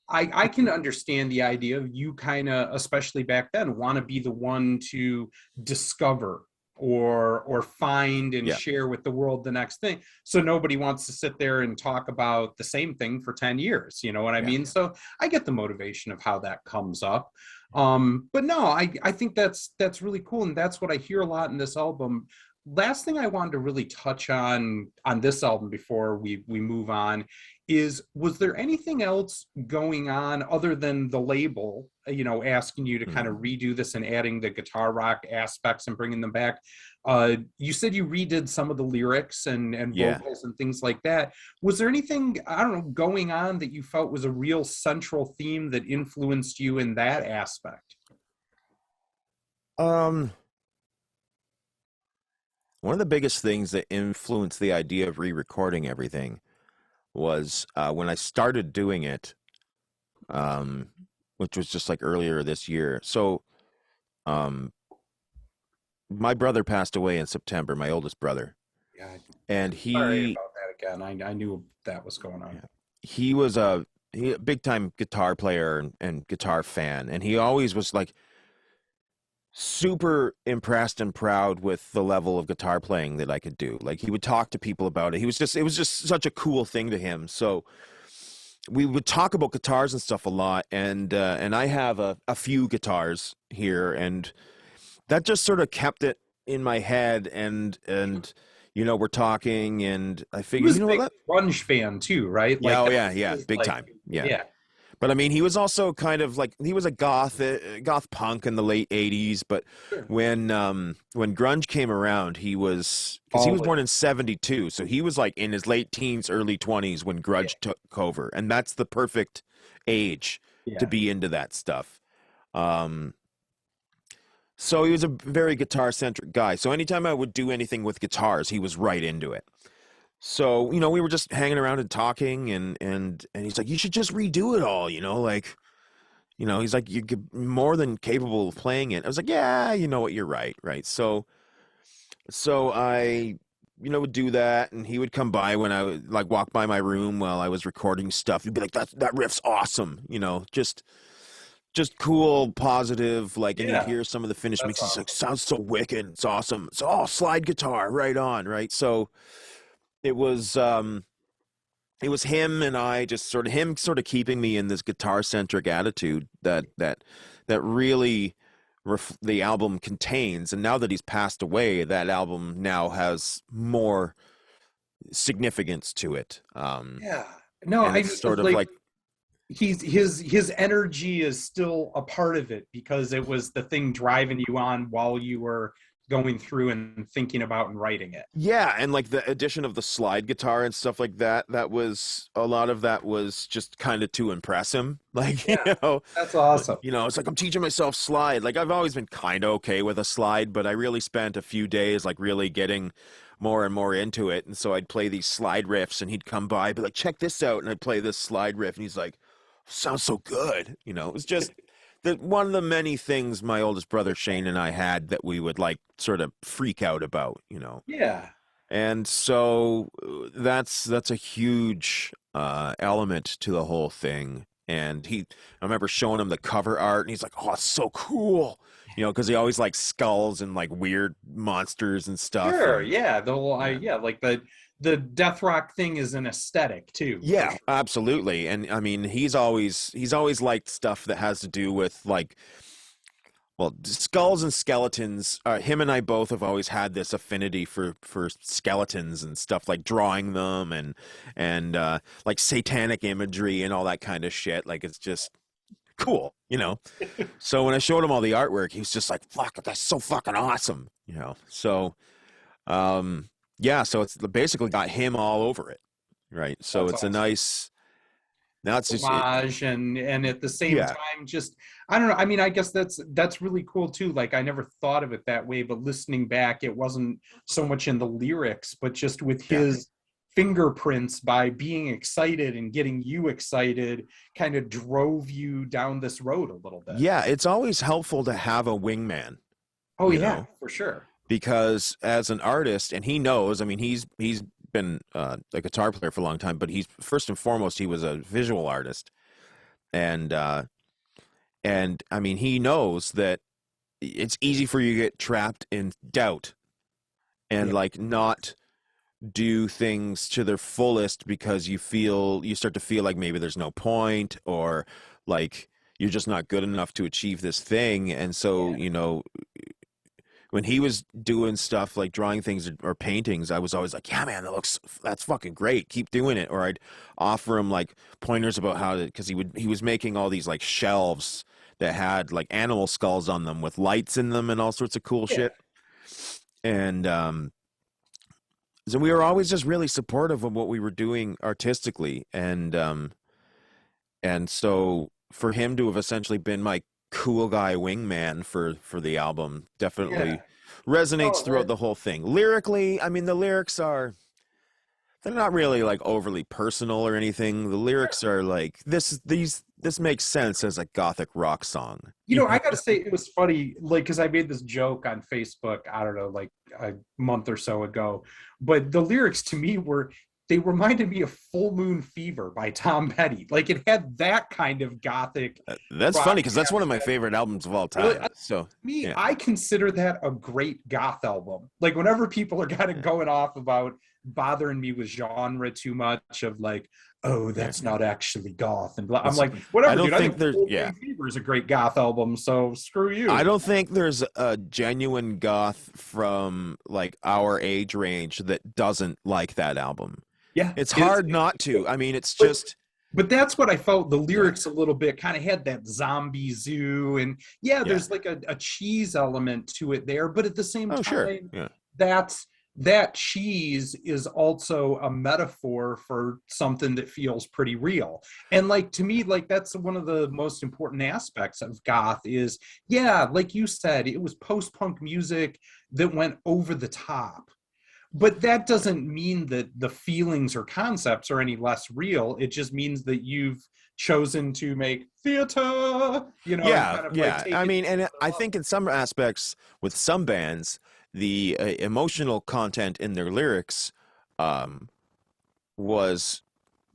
I can understand the idea of you kind of, especially back then, want to be the one to discover or find and share with the world the next thing. So nobody wants to sit there and talk about the same thing for 10 years. You know what I mean? So I get the motivation of how that comes up. But no, I think that's really cool. And that's what I hear a lot in this album. Last thing I wanted to really touch on this album before we move on is, was there anything else going on other than the label, asking you to kind of redo this and adding the guitar rock aspects and bringing them back? You said you redid some of the lyrics and vocals and things like that. Was there anything, I don't know, going on that you felt was a real central theme that influenced you in that aspect? One of the biggest things that influenced the idea of re-recording everything was when I started doing it, which was just like earlier this year. So my brother passed away in September, my oldest brother. Yeah. And sorry about that again. I knew that was going on. He was a big-time guitar player and guitar fan. And he always was like super impressed and proud with the level of guitar playing that I could do. Like, he would talk to people about it. It was just such a cool thing to him. So we would talk about guitars and stuff a lot. And I have a few guitars here, and that just sort of kept it in my head. And we're talking, and I figured, he was a big grunge fan too, right? Big time. Yeah. But I mean, he was also kind of like, he was a goth punk in the late 80s. But when grunge came around, he was born in 72. So he was like in his late teens, early 20s when grunge took over. And that's the perfect age to be into that stuff. So he was a very guitar-centric guy. So anytime I would do anything with guitars, he was right into it. So, we were just hanging around and talking, and he's like, you should just redo it all, He's like, you're more than capable of playing it. I was like, yeah, you know what, you're right, right. So I, would do that, and he would come by when I would like walk by my room while I was recording stuff. He'd be like, that riff's awesome, just cool, positive, like, and he'd Yeah, hear some of the finished that's mixes. He's like, awesome. sounds so wicked, it's awesome. It's all slide guitar, right on, right? So it was it was him and I just sort of keeping me in this guitar centric attitude that really the album contains. And now that he's passed away, that album now has more significance to it. Yeah. No, And I it's mean, sort of like like, his energy is still a part of it because it was the thing driving you on while you were going through and thinking about and writing it. yeah, and like the addition of the slide guitar and stuff like that, a lot of that was just kind of to impress him. Like, Yeah, that's awesome. it's like I'm teaching myself slide. Like I've always been kind of okay with a slide, but I really spent a few days like really getting more and more into it. And so I'd play these slide riffs and he'd come by, be like, check this out. And I'd play this slide riff and he's like, sounds so good. It was just one of the many things my oldest brother Shane and I had that we would like sort of freak out about. Yeah. And so that's a huge element to the whole thing. And I remember showing him the cover art and he's like, oh, it's so cool. Because he always likes skulls and like weird monsters and stuff. Sure. And, Yeah. Like the death rock thing is an aesthetic too. yeah, absolutely. And I mean, he's always liked stuff that has to do with like, well, skulls and skeletons. Him and I both have always had this affinity for skeletons and stuff, like drawing them and like satanic imagery and all that kind of shit. Like it's just cool. So when I showed him all the artwork, he was just like, "Fuck, that's so fucking awesome." So, yeah, so it's basically got him all over it, right? So That's it's a awesome. nice. Now it's just Homage and at the same yeah. time, just I don't know. I mean, I guess that's really cool too. Like I never thought of it that way, but listening back, it wasn't so much in the lyrics, but just with Yeah. his fingerprints by being excited and getting you excited kind of drove you down this road a little bit. Yeah, it's always helpful to have a wingman, Oh you yeah, know, for sure. because as an artist, and he knows, I mean, he's been a guitar player for a long time, but he's first and foremost, he was a visual artist. And I mean, he knows that it's easy for you to get trapped in doubt and Yeah. like not do things to their fullest because you start to feel like maybe there's no point or like you're just not good enough to achieve this thing. And so, Yeah. when he was doing stuff like drawing things or paintings, I was always like, yeah, man, that's fucking great. Keep doing it. Or I'd offer him like pointers about how to, because he was making all these like shelves that had like animal skulls on them with lights in them and all sorts of cool Yeah. shit. And so we were always just really supportive of what we were doing artistically. And so for him to have essentially been my cool guy wingman for the album definitely Yeah. resonates Oh, throughout the whole thing. Lyrically, I mean, the lyrics they're not really like overly personal or anything. The lyrics are like this makes sense as a gothic rock song. I gotta say it was funny, like, because I made this joke on Facebook, I don't know, like a month or so ago. But the lyrics to me they reminded me of Full Moon Fever by Tom Petty. Like it had that kind of gothic That's rock funny because that's one of my aspect. favorite albums of all Really, time. So me, yeah, I consider that a great goth album. Like whenever people are kind of going off about bothering me with genre too much of like, oh, yeah. that's not actually goth, and blah, I'm It's, like, I whatever, don't dude. I think think there's Full yeah. Moon Fever is a great goth album, so screw I you. don't think there's a genuine goth from like our age range that doesn't like that album. Yeah, It's hard not to. I mean, it's but just but that's what I felt. The yeah. lyrics a little bit kind of had that zombie zoo, and yeah, Yeah. there's like a cheese element to it there, but at the same Oh, sure. time, Yeah. that's that cheese is also a metaphor for something that feels pretty real. And like to me, like that's one of the most important aspects of goth is, yeah, like you said, it was post-punk music that went over the top, but that doesn't mean that the feelings or concepts are any less real. It just means that you've chosen to make theater, and Yeah, kind of like yeah. take I it mean, to and another I think level. in some aspects with some bands, the emotional content in their lyrics um, was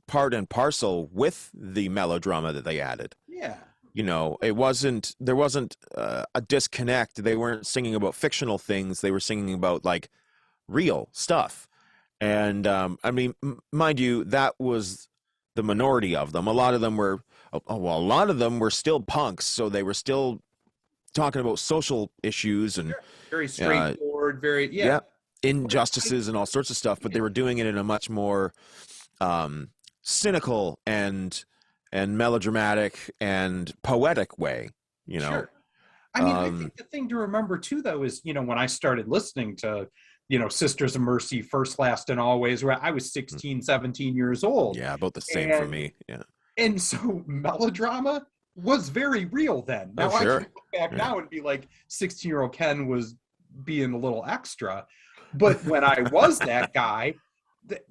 part and parcel with the melodrama that they added. Yeah, There wasn't a disconnect. They weren't singing about fictional things. They were singing about like real stuff. And I mean, mind you, that was the minority of them. A lot of them were, a lot of them were still punks, so they were still talking about social issues and sure. Very uh, straightforward. Very, yeah, yeah. I, injustices and all sorts of stuff. But they were doing it in a much more um, cynical and melodramatic and poetic way. You know, sure. I mean, I um, think the thing to remember too, though, is when I started listening to, Sisters of Mercy, First, Last, and Always, where I was 16, 17 years old, yeah, about the same for and me. Yeah. and so melodrama was very real then. Oh, Now I can sure. look back Yeah. now and be like, 16-year-old Ken was being a little extra, but when I was that guy,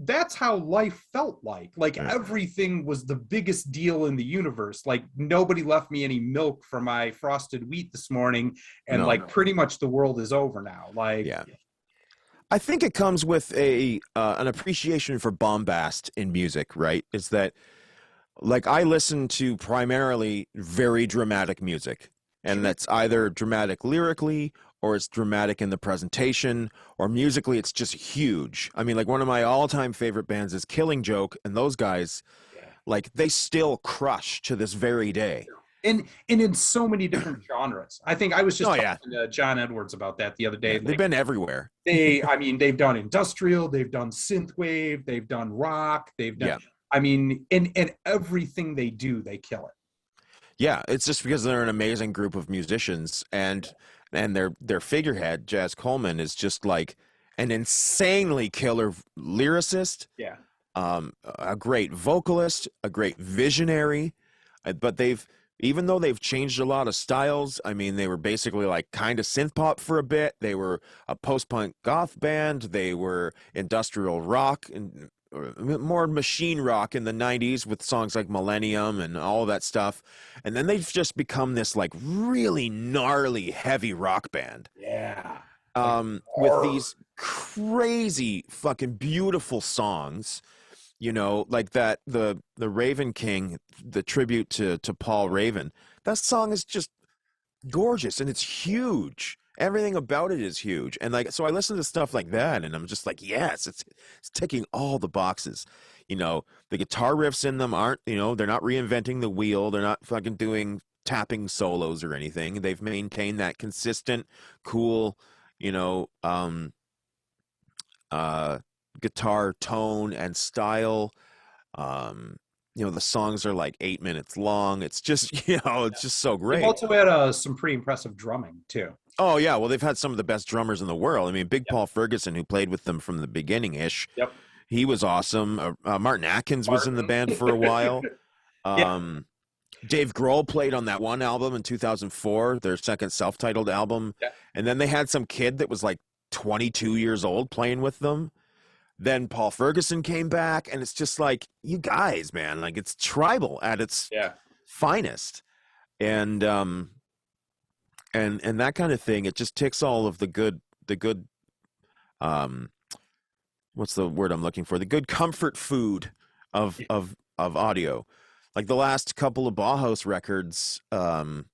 that's how life felt like. Like Yeah. everything was the biggest deal in the universe. Like nobody left me any milk for my frosted wheat this morning, and No. like pretty much the world is over now. Like, Yeah. I think it comes with a an appreciation for bombast in music, right? Is that like I listen to primarily very dramatic music, and sure, that's either dramatic lyrically or it's dramatic in the presentation, or musically it's just huge. I mean, like one of my all-time favorite bands is Killing Joke, and those guys, yeah. like they still crush to this very day. And in so many different genres. I think I was just Oh yeah, talking to John Edwards about that the other day. yeah, they've Like been everywhere. I mean, they've done industrial, they've done synthwave, they've done rock, they've done, Yeah. I mean, and everything they do, they kill it. Yeah, it's just because they're an amazing group of musicians, and their figurehead, Jazz Coleman, is just like an insanely killer lyricist, Yeah. a great vocalist, a great visionary. But they've even though they've changed a lot of styles, I mean, they were basically like kind of synth pop for a bit. They were a post punk goth band. They were industrial rock and more machine rock in the 90s with songs like Millennium and all that stuff. And then they've just become this like really gnarly heavy rock band Yeah. Like with horror. these crazy fucking beautiful songs, like that the Raven King, the tribute to Paul Raven. That song is just gorgeous and it's huge. Everything about it is huge. And like so I listen to stuff like that and I'm just like, yes, it's ticking all the boxes. The guitar riffs in them aren't, they're not reinventing the wheel. They're not fucking doing tapping solos or anything. They've maintained that consistent, cool, you know, um uh guitar tone and style. The songs are like 8 minutes long. It's just, it's just so They've great. also had some pretty impressive drumming too. Oh yeah, well they've had some of the best drummers in the world. I mean, Big Yep. Paul Ferguson, who played with them from the beginning ish, Yep. he was awesome. Martin Atkins was in the Martin. band for a while. Yeah. Um, Dave Grohl played on that one album in 2004, their second self-titled album, Yeah. and then they had some kid that was like 22 years old playing with them. Then Paul Ferguson came back, and it's just like, you guys, man, like it's tribal at its Yeah. finest, and and that kind of thing. It just ticks all of the good um, what's the word I'm looking for? The good comfort food of Yeah. of audio. Like the last couple of Bauhaus records, the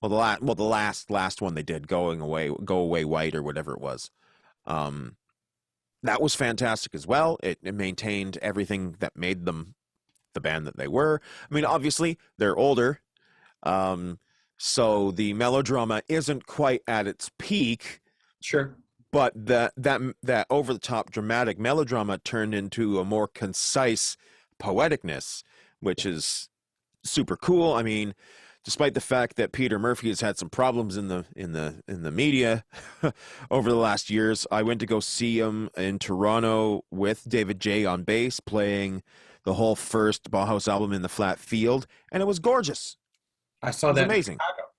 last one they did, Go Away White or whatever it was. Um, that was fantastic as well. It maintained everything that made them the band that they were. I mean, obviously they're older, um, so the melodrama isn't quite at its peak, Sure. but that over the top dramatic melodrama turned into a more concise poeticness, which is super cool. I mean, despite the fact that Peter Murphy has had some problems in the media over the last years, I went to go see him in Toronto with David J on bass, playing the whole first Bauhaus album in the flat field, and it was gorgeous. I It saw was that in amazing. Chicago.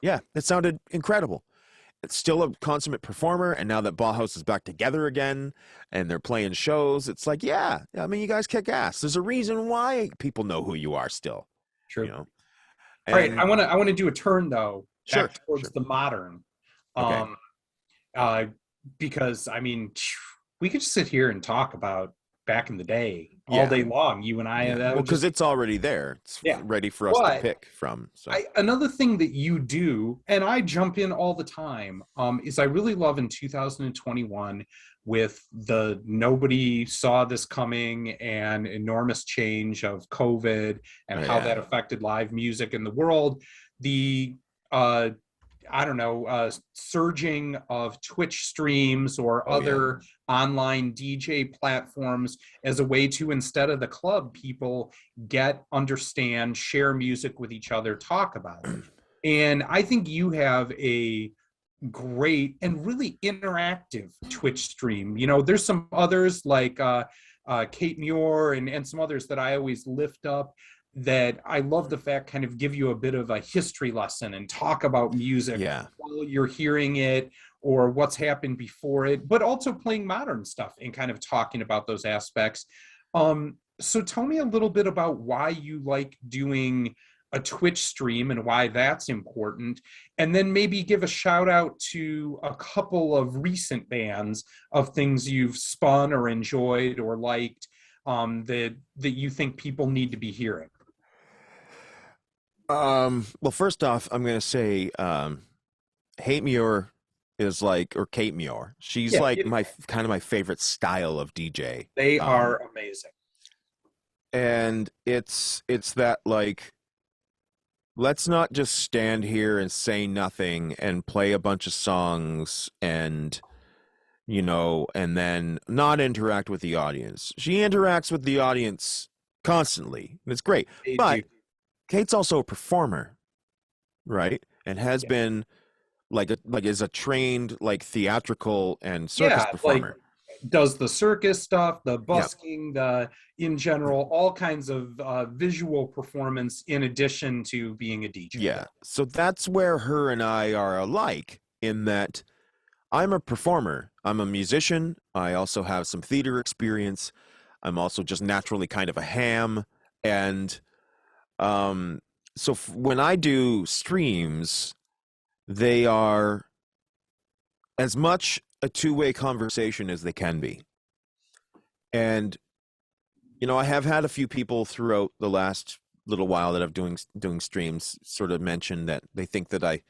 Yeah, it sounded incredible. still a consummate performer, and now that Bauhaus is back together again and they're playing shows, it's like, yeah, I mean, you guys kick ass. There's a reason why people know who you are still, you True. know. All right, And I want to do a turn though sure, back towards sure. the modern, Okay. um, uh, because I mean we could just sit here and talk about back in the day all Yeah. day long. You and I, Yeah. that Well, would because just it's already there. It's yeah. ready for us to But pick from. So another thing that you do, and I jump in all the time, is I really love in 2021 with the nobody saw this coming and enormous change of COVID and oh, how yeah. that affected live music in the world. The uh, I don't know, surging of Twitch streams or Oh, yeah. other online DJ platforms as a way to, instead of the club, people get, understand, share music with each other, talk about it. And I think you have a great and really interactive Twitch stream. You know, there's some others like Kate Muir and some others that I always lift up that I love the fact kind of give you a bit of a history lesson and talk about music Yeah. while you're hearing it or what's happened before it, but also playing modern stuff and kind of talking about those aspects. So tell me a little bit about why you like doing a Twitch stream and why that's important. And then maybe give a shout out to a couple of recent bands of things you've spun or enjoyed or liked, that you think people need to be hearing. Well, first off, I'm gonna say Hate Muir is like, or Kate Muir. She's Yeah, like my kind of my favorite style of DJ. they are amazing. And it's that, like, let's not just stand here and say nothing and play a bunch of songs and and then not interact with the audience. She interacts with the audience constantly, and it's great. They But do. Kate's also a performer, right? And has Yeah. been like is a trained like theatrical and circus Yeah, like performer. does the circus stuff, the Yeah. busking, the in general, all kinds of visual performance in addition to being a DJ. Yeah. So that's where her and I are alike in that I'm a performer. I'm a musician. I also have some theater experience. I'm also just naturally kind of a ham. And so when I do streams, they are as much a two-way conversation as they can be. And I have had a few people throughout the last little while that I've doing streams sort of mention that they think that I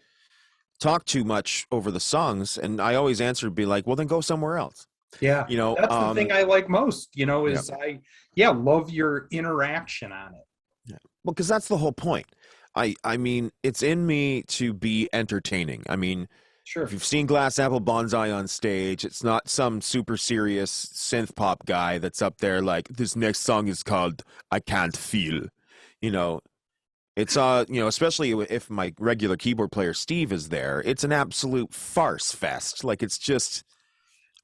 talk too much over the songs, and I always answer be like, well, then go somewhere else. Yeah, that's the thing I like most, is love your interaction on it. Yeah. Well, because that's the whole point. I mean, it's in me to be entertaining. I mean, Sure. if you've seen Glass Apple Bonzai on stage, it's not some super serious synth pop guy that's up there like, this next song is called I Can't Feel. It's especially if my regular keyboard player Steve is there, it's an absolute farce fest. Like, it's just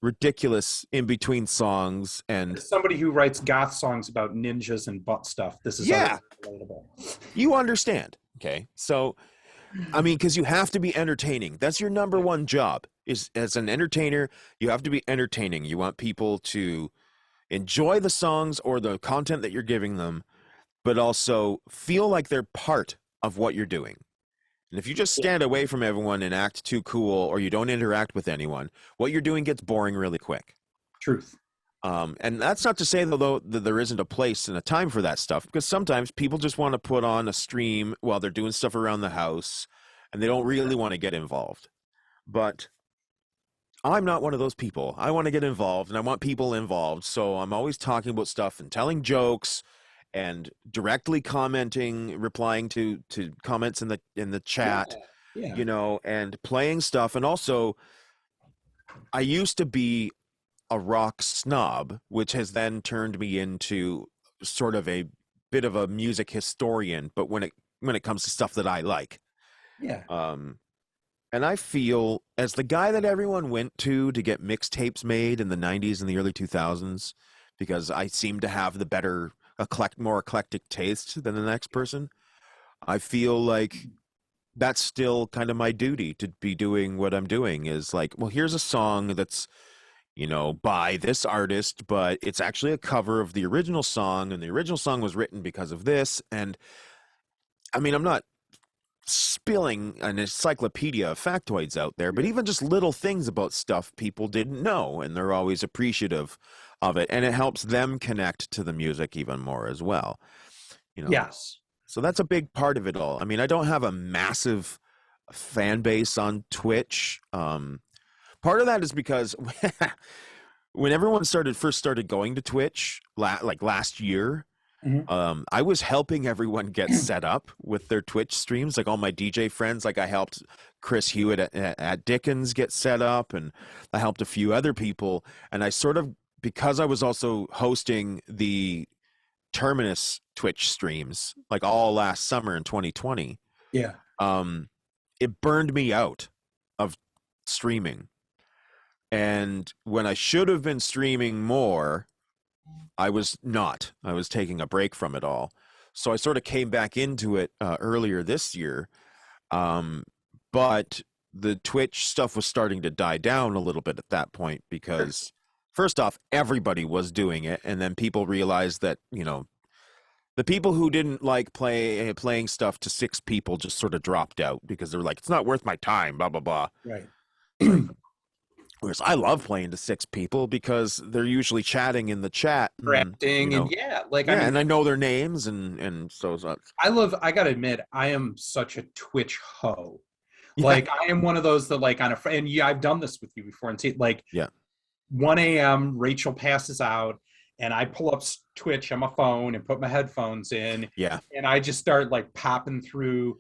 ridiculous in between songs. And as somebody who writes goth songs about ninjas and butt stuff, this is relatable. You understand. Okay. So, I mean, because you have to be entertaining. That's your number one job, is as an entertainer, you have to be entertaining. You want people to enjoy the songs or the content that you're giving them, but also feel like they're part of what you're doing. And if you just stand away from everyone and act too cool, or you don't interact with anyone, what you're doing gets boring really quick. Truth. And that's not to say, though, that there isn't a place and a time for that stuff, because sometimes people just want to put on a stream while they're doing stuff around the house, and they don't really want to get involved. But I'm not one of those people. I want to get involved, and I want people involved, so I'm always talking about stuff and telling jokes and directly commenting, replying to comments in the chat, and playing stuff. And also, I used to be a rock snob, which has then turned me into sort of a bit of a music historian, but when it comes to stuff that I like. Yeah. And I feel, as the guy that everyone went to get mixtapes made in the 90s and the early 2000s, because I seem to have the better, more eclectic taste than the next person, I feel like that's still kind of my duty to be doing what I'm doing is like, well, here's a song that's, by this artist, but it's actually a cover of the original song, and the original song was written because of this. And I mean, I'm not spilling an encyclopedia of factoids out there, but even just little things about stuff people didn't know, and they're always appreciative of it, and it helps them connect to the music even more as well. Yes. So that's a big part of it all. I mean, I don't have a massive fan base on Twitch. Part of that is because when everyone first started going to Twitch, like last year, I was helping everyone get set up with their Twitch streams. Like all my DJ friends, like I helped Chris Hewitt at Dickens get set up, and I helped a few other people. And I sort of, because I was also hosting the Terminus Twitch streams like all last summer in 2020. Yeah. It burned me out of streaming. And when I should have been streaming more, I was not. I was taking a break from it all. So I sort of came back into it earlier this year. But the Twitch stuff was starting to die down a little bit at that point because first off, everybody was doing it. And then people realized that, the people who didn't like playing stuff to 6 people just sort of dropped out because they're like, it's not worth my time, blah, blah, blah. Right. Whereas I love playing to 6 people because they're usually chatting in the chat. Interacting and and I know their names and so I gotta admit, I am such a Twitch hoe. Like I am one of those that like and I've done this with you before and see like 1 a.m. Rachel passes out and I pull up Twitch on my phone and put my headphones in. Yeah. And I just start like popping through,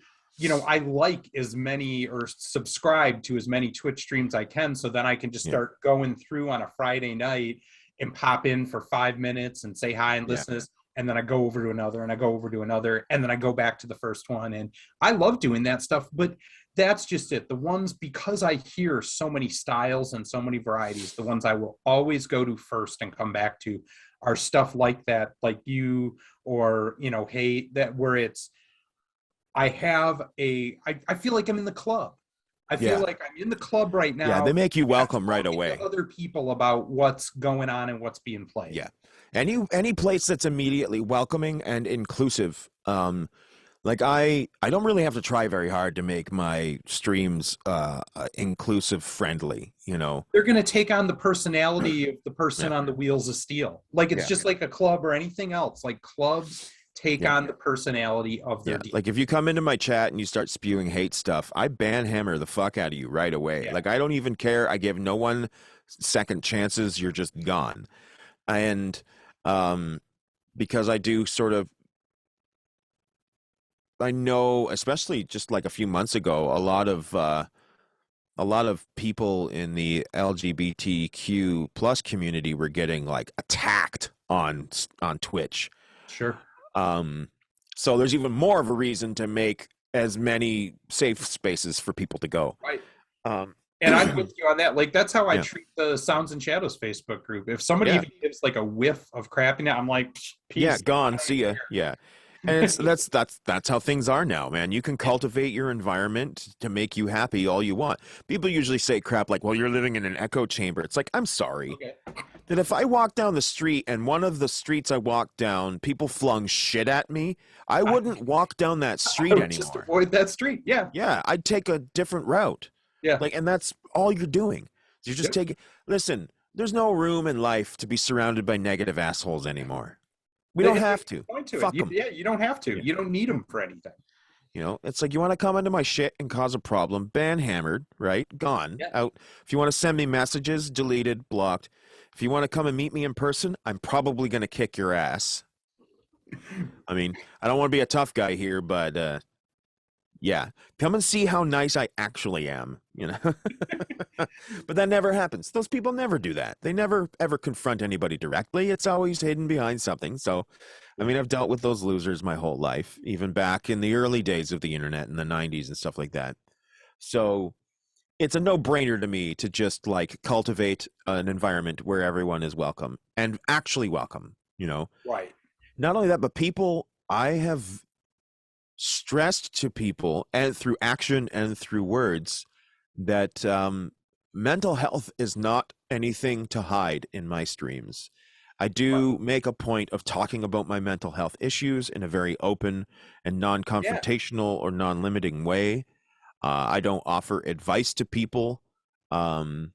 I like as many or subscribe to as many Twitch streams I can. So then I can just start going through on a Friday night and pop in for 5 minutes and say hi and listen to this. And then I go over to another and I go over to another. And then I go back to the first one. And I love doing that stuff, but that's just it. The ones, because I hear so many styles and so many varieties, the ones I will always go to first and come back to are stuff like that, like you or, hey, that where it's, I feel like I'm in the club. I feel like I'm in the club right now. Yeah, they make you welcome right away. To other people about what's going on and what's being played. Yeah. Any place that's immediately welcoming and inclusive. Like I don't really have to try very hard to make my streams inclusive friendly, They're going to take on the personality of the person on the wheels of steel. Like it's just like a club or anything else. Like clubs take on the personality of their like if you come into my chat and you start spewing hate stuff, I banhammer the fuck out of you right away. Like I don't even care. I give no one second chances. You're just gone. And because I do sort of, I know, especially just like a few months ago, a lot of people in the LGBTQ plus community were getting like attacked on Twitch. Sure. So there's even more of a reason to make as many safe spaces for people to go. Right. And I'm with you on that. Like that's how I treat the Sounds and Shadows Facebook group. If somebody even gives like a whiff of crap in it, I'm like, peace. Gone. See ya. Yeah. And that's how things are now, man. You can cultivate your environment to make you happy all you want. People usually say crap like, well, you're living in an echo chamber. It's like, I'm sorry. That if I walk down the street and one of the streets I walked down, people flung shit at me, I wouldn't walk down that street anymore. Just avoid that street. Yeah. Yeah. I'd take a different route. Yeah. Like, and that's all you're doing. You're just taking, listen, there's no room in life to be surrounded by negative assholes anymore. We don't have to. Fuck them. Yeah, you don't have to. Yeah. You don't need them for anything. It's like you want to come into my shit and cause a problem, ban-hammered, right? Gone, out. If you want to send me messages, deleted, blocked. If you want to come and meet me in person, I'm probably going to kick your ass. I mean, I don't want to be a tough guy here, but come and see how nice I actually am, But that never happens. Those people never do that. They never, ever confront anybody directly. It's always hidden behind something. So, I mean, I've dealt with those losers my whole life, even back in the early days of the internet in the 90s and stuff like that. So it's a no-brainer to me to just like cultivate an environment where everyone is welcome and actually welcome, Right. Not only that, but people, I have stressed to people, and through action and through words, that mental health is not anything to hide in my streams. I do make a point of talking about my mental health issues in a very open and Yeah. non-confrontational or non-limiting way. I don't offer advice to people. Um,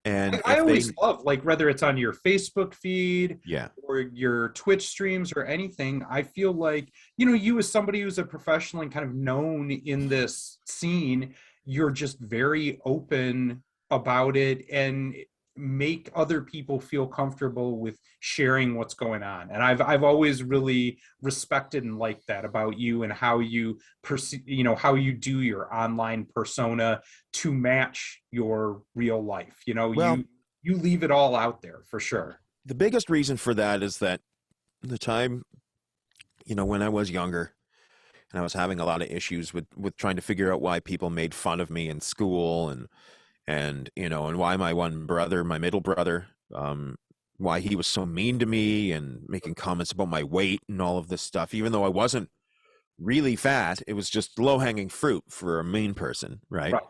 and I if they, always love, like, whether it's on your Facebook feed yeah, or your Twitch streams or anything, I feel like, you as somebody who's a professional and kind of known in this scene, you're just very open about it and make other people feel comfortable with sharing what's going on. And I've always really respected and liked that about you and how you how you do your online persona to match your real life. well, You leave it all out there for sure. the biggest reason for that is that the time, when I was younger and I was having a lot of issues with trying to figure out why people made fun of me in school, and why my one brother, my middle brother, why he was so mean to me and making comments about my weight and all of this stuff, even though I wasn't really fat. It was just low-hanging fruit for a mean person, right? Right.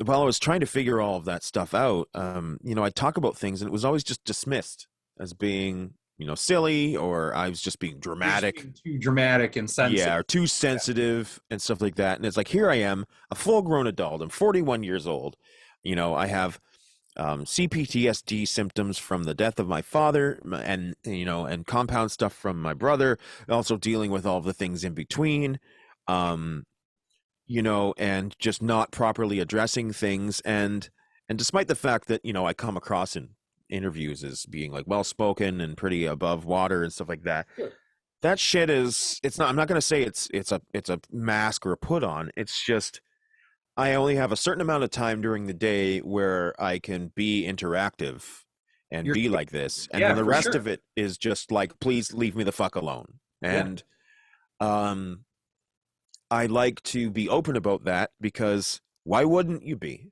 While I was trying to figure all of that stuff out, I'd talk about things and it was always just dismissed as being, silly, or I was just being You're just dramatic. being too dramatic and sensitive. Yeah, or too sensitive and stuff like that. And it's like, here I am, a full-grown adult. I'm 41 years old. I have CPTSD symptoms from the death of my father, and compound stuff from my brother, also dealing with all of the things in between, and just not properly addressing things. And despite the fact that, I come across in interviews as being like well-spoken and pretty above water and stuff like that, Sure. that shit it's not, I'm not going to say it's a mask or a put on. It's just, I only have a certain amount of time during the day where I can be interactive and You're be like this. And Yeah, then the for rest sure. of it is just like, please leave me the fuck alone. Yeah. And I like to be open about that, because why wouldn't you be?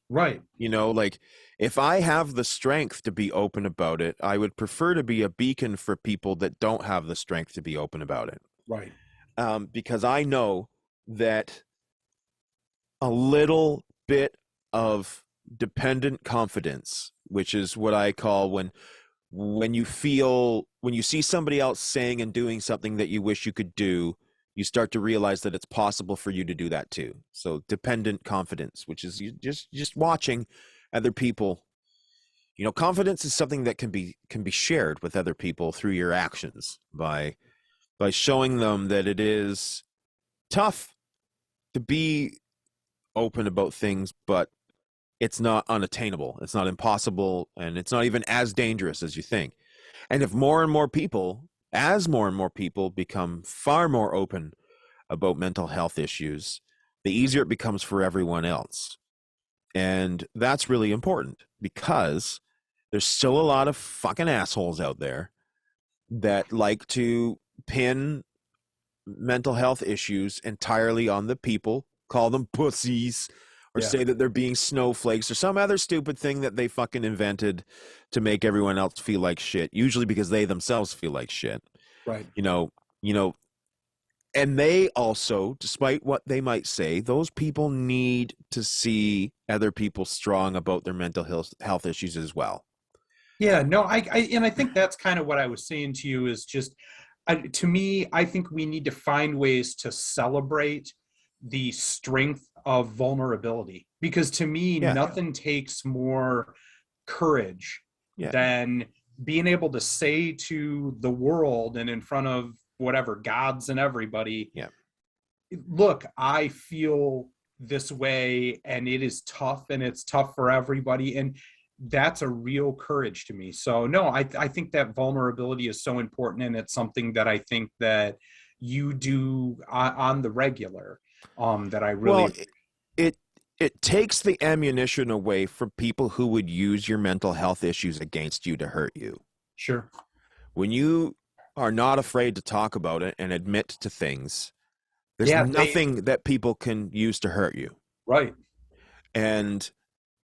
Right. Like, if I have the strength to be open about it, I would prefer to be a beacon for people that don't have the strength to be open about it. Right. Because I know that a little bit of dependent confidence, which is what I call when you see somebody else saying and doing something that you wish you could do, you start to realize that it's possible for you to do that too. So dependent confidence, which is you just watching other people. Confidence is something that can be shared with other people through your actions, by showing them that it is tough to be open about things, but it's not unattainable. It's not impossible, and it's not even as dangerous as you think. And if more and more people, as more and more people become far more open about mental health issues, the easier it becomes for everyone else. And that's really important, because there's still a lot of fucking assholes out there that like to pin mental health issues entirely on the people, call them pussies, or Yeah. say that they're being snowflakes or some other stupid thing that they fucking invented to make everyone else feel like shit, usually because they themselves feel like shit. Right. you know you know and they also, despite what they might say, those people need to see other people strong about their mental health issues as well. Yeah, no, I think that's kind of what I was saying to you is just, to me, I think we need to find ways to celebrate the strength of vulnerability, because to me, Yeah. nothing takes more courage Yeah. than being able to say to the world and in front of whatever gods and everybody, Yeah. look, I feel this way and it is tough and it's tough for everybody. And that's a real courage to me. So no, I think that vulnerability is so important. And it's something that I think that you do on the regular, that I really. Well, it takes the ammunition away from people who would use your mental health issues against you to hurt you. Sure. When you are not afraid to talk about it and admit to things, there's Yeah, nothing that people can use to hurt you. right. And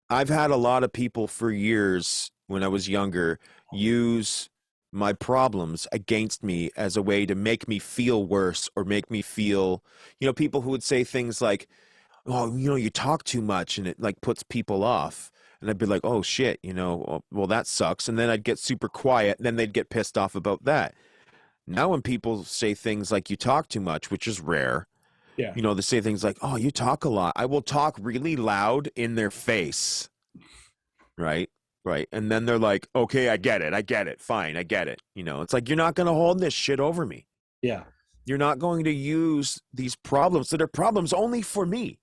I've had a lot of people for years, when I was younger, use my problems against me as a way to make me feel worse or make me feel, people who would say things like, oh, you talk too much and it like puts people off. And I'd be like, oh shit, well, that sucks. And then I'd get super quiet and then they'd get pissed off about that. Now when people say things like you talk too much, which is rare, Yeah. They say things like, oh, you talk a lot. I will talk really loud in their face. Right. And then they're like, okay, I get it. Fine. I get it. It's like, you're not going to hold this shit over me. Yeah. You're not going to use these problems that are problems only for me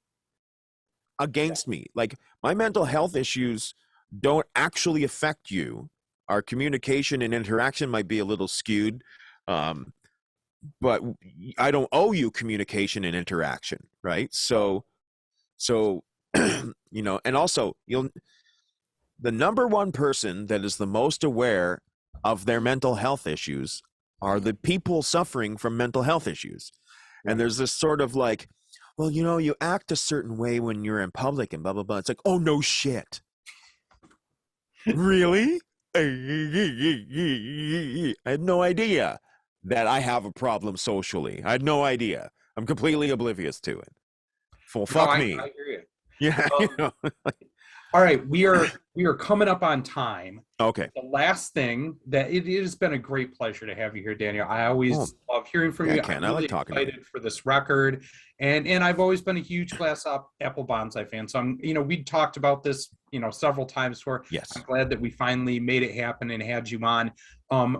against me. Like, my mental health issues don't actually affect you. Our communication and interaction might be a little skewed. But I don't owe you communication and interaction. Right. So, and also the number one person that is the most aware of their mental health issues are the people suffering from mental health issues. And there's this sort of like, well, you act a certain way when you're in public and blah, blah, blah. It's like, oh, no shit. Really? I had no idea that I have a problem socially. I had no idea. I'm completely oblivious to it. Fuck me. I hear you. Yeah. All right, we are coming up on time. Okay. The last thing that it has been a great pleasure to have you here, Daniel. I always love hearing from you. Ken, I'm really like talking excited for this record, and I've always been a huge Glass Apple Bonzai fan. So we talked about this several times before. Yes. I'm glad that we finally made it happen and had you on.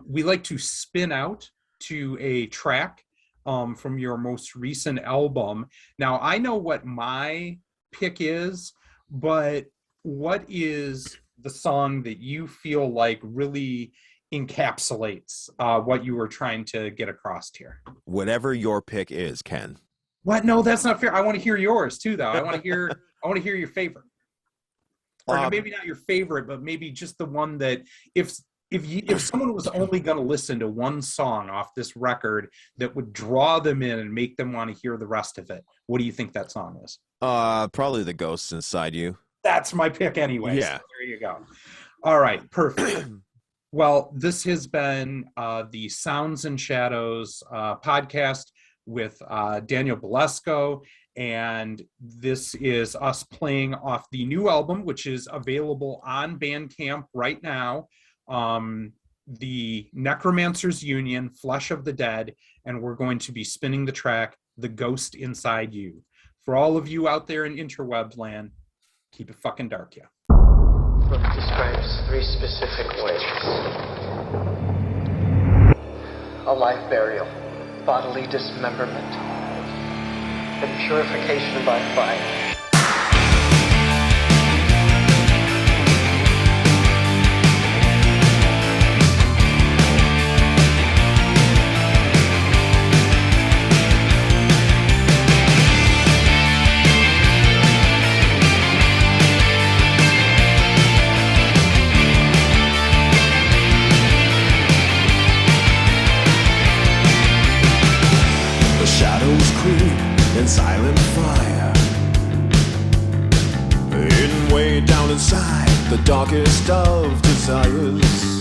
We like to spin out to a track from your most recent album. Now I know what my pick is, but what is the song that you feel like really encapsulates what you were trying to get across here? Whatever your pick is, Ken. What? No, that's not fair. I want to hear yours too, though. I want to hear your favorite, or maybe not your favorite, but maybe just the one that if someone was only going to listen to one song off this record that would draw them in and make them want to hear the rest of it, what do you think that song is? Probably The Ghosts Inside You. That's my pick anyway. Yeah. So there you go. All right, perfect. Well, this has been the Sounds and Shadows podcast with Daniel Belasco, and this is us playing off the new album, which is available on Bandcamp right now. The Necromancers Union, Flesh of the Dead, and we're going to be spinning the track, The Ghost Inside You. For all of you out there in interwebs land, keep it fucking dark, yeah. Book describes 3 specific ways. A live burial, bodily dismemberment, and purification by fire. In silent fire, hidden way down inside the darkest of desires.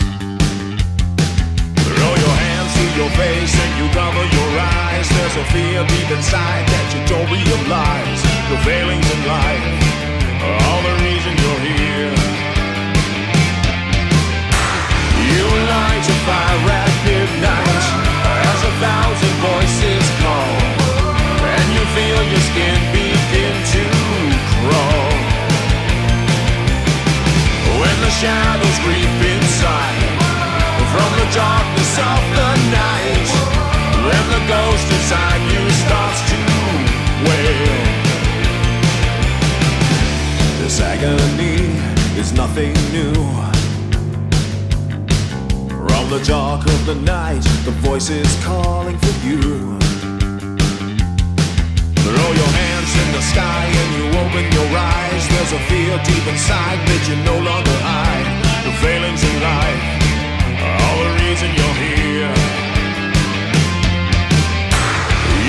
Throw your hands to your face and you cover your eyes. There's a fear deep inside that you don't realize. The failings in life are all the reason you're here. You light a fire at midnight as 1,000 voices call. And you feel your skin begin to crawl. When the shadows creep inside from the darkness of the night, then the ghost inside you starts to wail. This agony is nothing new. From the dark of the night, the voice is calling for you. Throw your hands in the sky and you open your eyes. There's a fear deep inside that you no longer hide. The failings in life are all the reason you're here.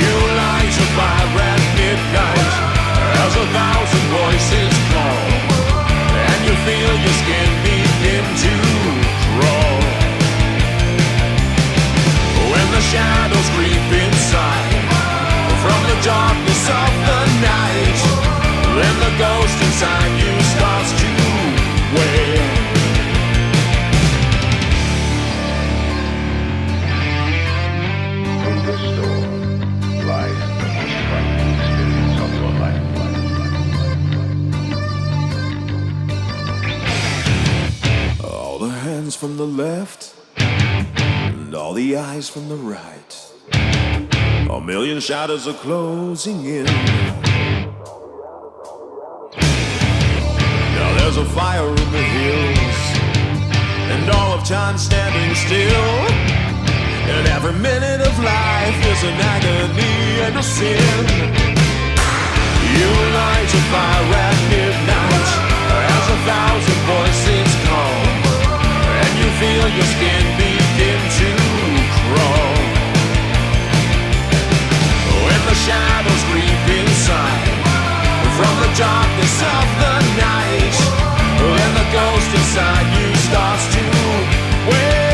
You light a fire at midnight as 1,000 voices call. And you feel your skin begin to crawl. shadows creep inside from the darkness of the night, then the ghost inside you starts to wail. Through this door lies the most frightening experience of your life. All the hands from the left and all the eyes from the right. A million shadows are closing in. Now there's a fire in the hills, and all of time standing still. And every minute of life is an agony and a sin. You light a fire at midnight as 1,000 voices call, and you feel your skin begin to crawl. When the shadows creep inside from the darkness of the night, when the ghost inside you starts to wail.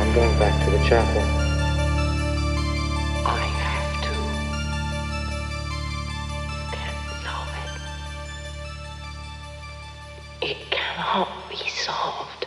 I'm going back to the chapel. I have to. You can't solve it. It cannot be solved.